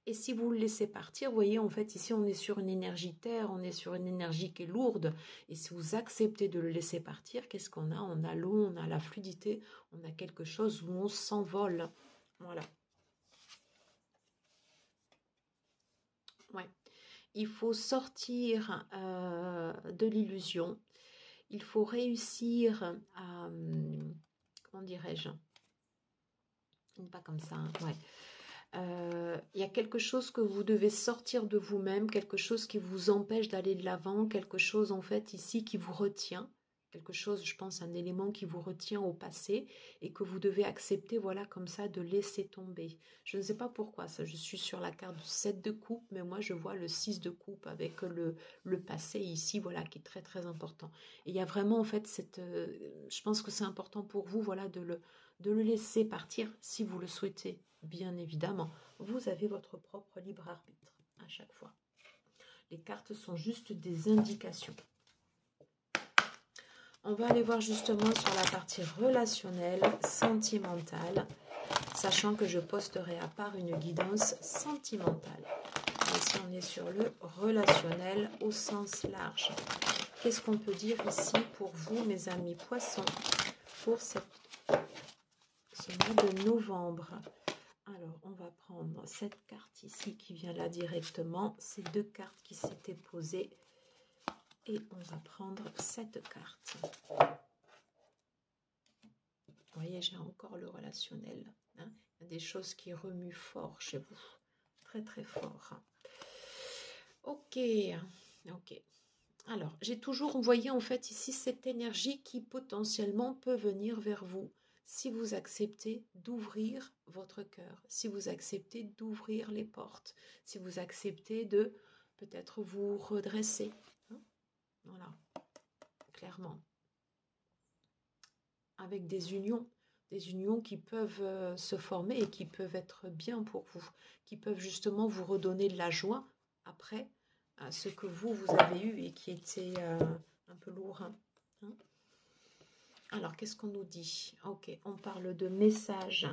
Speaker 1: Et si vous le laissez partir, vous voyez, en fait, ici, on est sur une énergie terre, on est sur une énergie qui est lourde. Et si vous acceptez de le laisser partir, qu'est-ce qu'on a? On a l'eau, on a la fluidité, on a quelque chose où on s'envole. Voilà. Ouais. Il faut sortir de l'illusion. Il faut réussir à... comment dirais-je? Pas comme ça, hein. Ouais. Il y a quelque chose que vous devez sortir de vous-même, quelque chose qui vous empêche d'aller de l'avant, quelque chose en fait ici qui vous retient. quelque chose, je pense, un élément qui vous retient au passé et que vous devez accepter, voilà, comme ça, de laisser tomber. Je ne sais pas pourquoi, ça, je suis sur la carte du 7 de coupe, mais moi, je vois le 6 de coupe avec le passé ici, voilà, qui est très, très important. Et il y a vraiment, en fait, je pense que c'est important pour vous, voilà, de le laisser partir si vous le souhaitez, bien évidemment. Vous avez votre propre libre arbitre à chaque fois. Les cartes sont juste des indications. On va aller voir justement sur la partie relationnelle, sentimentale, sachant que je posterai à part une guidance sentimentale. Ici, on est sur le relationnel au sens large. Qu'est-ce qu'on peut dire ici pour vous, mes amis poissons, pour ce mois de novembre? Alors, on va prendre cette carte ici qui vient là directement, ces deux cartes qui s'étaient posées. Et on va prendre cette carte. Vous voyez, j'ai encore le relationnel. Hein. Il y a des choses qui remuent fort chez vous. Très, très fort. Ok. Ok. Alors, j'ai toujours envoyé en fait ici cette énergie qui potentiellement peut venir vers vous. Si vous acceptez d'ouvrir votre cœur, si vous acceptez d'ouvrir les portes, si vous acceptez de peut-être vous redresser. Hein. Voilà. Clairement, avec des unions qui peuvent se former et qui peuvent être bien pour vous, qui peuvent justement vous redonner de la joie après ce que vous avez eu et qui était un peu lourd. Hein. Alors, qu'est-ce qu'on nous dit? Ok, on parle de messages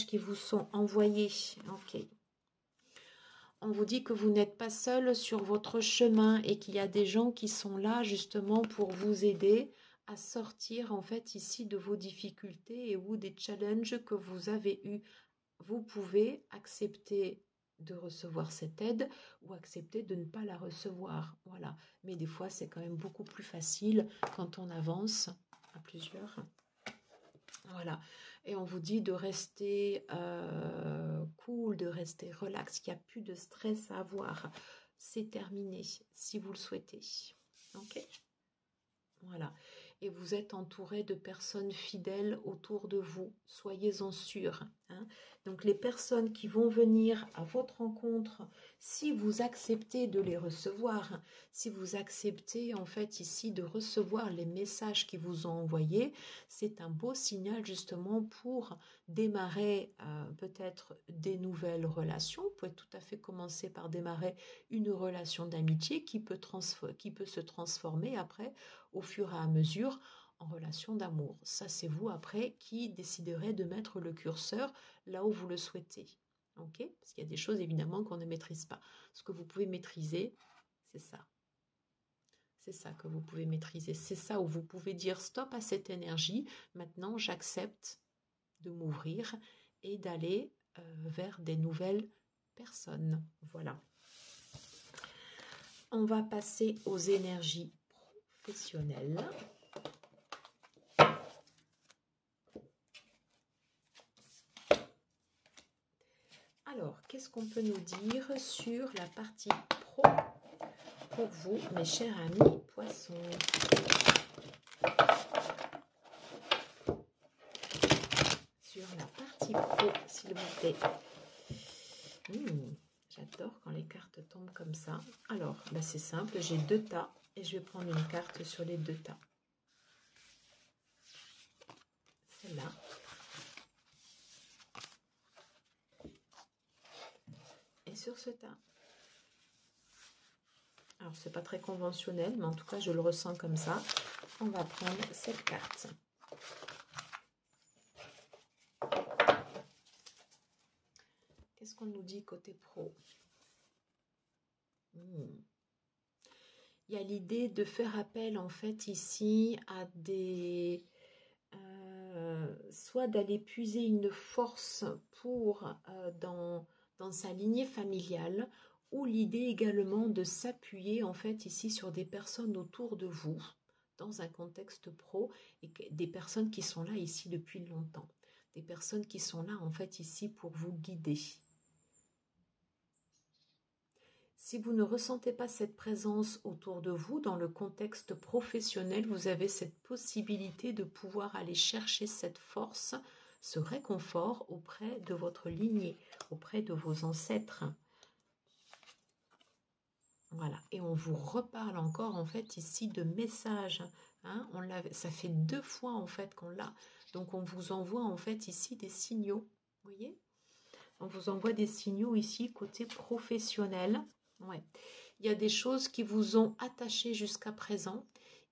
Speaker 1: qui vous sont envoyés. Ok. On vous dit que vous n'êtes pas seul sur votre chemin et qu'il y a des gens qui sont là justement pour vous aider à sortir en fait ici de vos difficultés et ou des challenges que vous avez eus. Vous pouvez accepter de recevoir cette aide ou accepter de ne pas la recevoir. Voilà. Mais des fois, c'est quand même beaucoup plus facile quand on avance à plusieurs. Voilà. Et on vous dit de rester cool, de rester relax. Il n'y a plus de stress à avoir. C'est terminé, si vous le souhaitez. Ok ? Voilà. Et vous êtes entouré de personnes fidèles autour de vous. Soyez-en sûrs. Hein. Donc les personnes qui vont venir à votre rencontre, si vous acceptez de les recevoir, si vous acceptez en fait ici de recevoir les messages qu'ils vous ont envoyés, c'est un beau signal justement pour démarrer peut-être des nouvelles relations. Vous pouvez tout à fait commencer par démarrer une relation d'amitié qui peut se transformer après au fur et à mesure en relation d'amour. Ça, c'est vous après qui déciderez de mettre le curseur là où vous le souhaitez. Ok ? Parce qu'il y a des choses évidemment qu'on ne maîtrise pas. Ce que vous pouvez maîtriser, c'est ça. C'est ça que vous pouvez maîtriser. C'est ça où vous pouvez dire stop à cette énergie. Maintenant, j'accepte de m'ouvrir et d'aller vers des nouvelles personnes. Voilà. On va passer aux énergies professionnelles. Alors, qu'est-ce qu'on peut nous dire sur la partie pro pour vous, mes chers amis poissons? Sur la partie pro, s'il vous plaît. J'adore quand les cartes tombent comme ça. Alors, c'est simple, j'ai deux tas et je vais prendre une carte sur les deux tas. Celle-là. Et sur ce tas. Alors, c'est pas très conventionnel, mais en tout cas, je le ressens comme ça. On va prendre cette carte. Qu'est-ce qu'on nous dit côté pro? Il y a l'idée de faire appel, en fait, ici, à des... soit d'aller puiser une force pour dans sa lignée familiale, ou l'idée également de s'appuyer en fait ici sur des personnes autour de vous dans un contexte pro et des personnes qui sont là ici depuis longtemps, des personnes qui sont là en fait ici pour vous guider. Si vous ne ressentez pas cette présence autour de vous, dans le contexte professionnel, vous avez cette possibilité de pouvoir aller chercher cette force, ce réconfort auprès de votre lignée, auprès de vos ancêtres. Voilà, et on vous reparle encore en fait ici de messages. Hein, ça fait 2 fois en fait qu'on l'a. Donc on vous envoie en fait ici des signaux. Vous voyez? On vous envoie des signaux ici côté professionnel. Ouais. Il y a des choses qui vous ont attaché jusqu'à présent.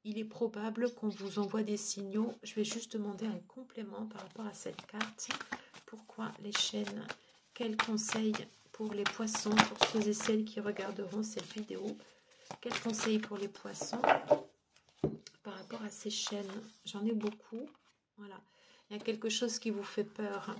Speaker 1: Il est probable qu'on vous envoie des signaux. Je vais juste demander un complément par rapport à cette carte. Pourquoi les chaînes? Quels conseils pour les poissons, pour ceux et celles qui regarderont cette vidéo? Quels conseils pour les poissons par rapport à ces chaînes? J'en ai beaucoup. Voilà. Il y a quelque chose qui vous fait peur.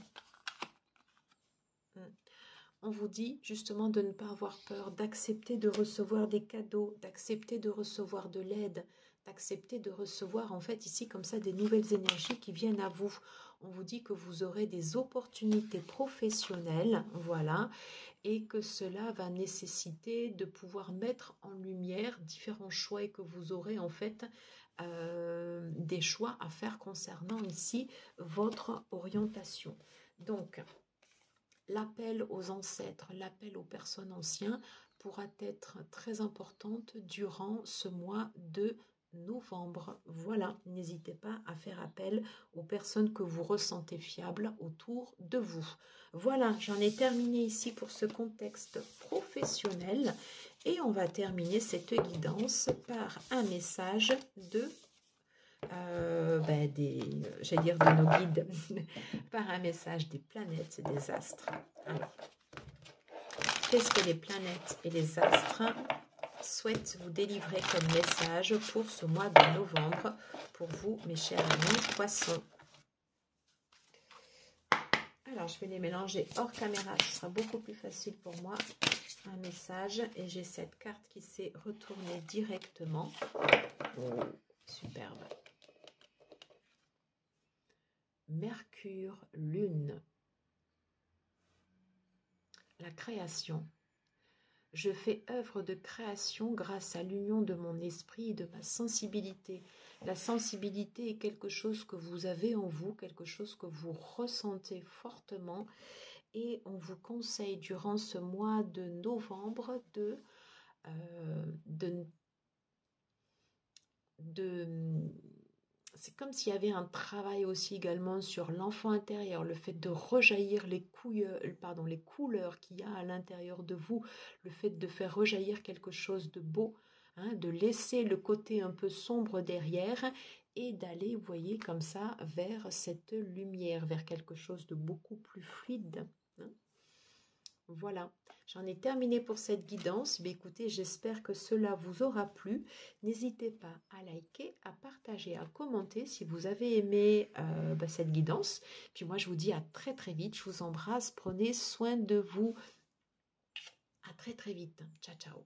Speaker 1: On vous dit justement de ne pas avoir peur, d'accepter de recevoir des cadeaux, d'accepter de recevoir de l'aide, d'accepter de recevoir en fait ici comme ça des nouvelles énergies qui viennent à vous. On vous dit que vous aurez des opportunités professionnelles, voilà, et que cela va nécessiter de pouvoir mettre en lumière différents choix et que vous aurez en fait des choix à faire concernant ici votre orientation. Donc, l'appel aux ancêtres, l'appel aux personnes anciennes pourra être très importante durant ce mois de novembre. Voilà, n'hésitez pas à faire appel aux personnes que vous ressentez fiables autour de vous. Voilà, j'en ai terminé ici pour ce contexte professionnel et on va terminer cette guidance par un message de j'allais dire de nos guides, par un message des planètes et des astres. Alors, qu'est-ce que les planètes et les astres souhaitent vous délivrer comme message pour ce mois de novembre, pour vous, mes chers amis poissons? Alors, je vais les mélanger hors caméra, ce sera beaucoup plus facile pour moi. Un message, et j'ai cette carte qui s'est retournée directement. Oh, superbe. Mercure, Lune. La création. Je fais œuvre de création grâce à l'union de mon esprit et de ma sensibilité. La sensibilité est quelque chose que vous avez en vous, quelque chose que vous ressentez fortement. Et on vous conseille durant ce mois de novembre c'est comme s'il y avait un travail aussi également sur l'enfant intérieur, le fait de rejaillir les couleurs qu'il y a à l'intérieur de vous, le fait de faire rejaillir quelque chose de beau, hein, de laisser le côté un peu sombre derrière et d'aller, vous voyez, comme ça, vers cette lumière, vers quelque chose de beaucoup plus fluide. Hein. Voilà, j'en ai terminé pour cette guidance. Mais écoutez, j'espère que cela vous aura plu. N'hésitez pas à liker, à partager, à commenter si vous avez aimé cette guidance. Puis moi, je vous dis à très très vite. Je vous embrasse. Prenez soin de vous. À très très vite. Ciao, ciao.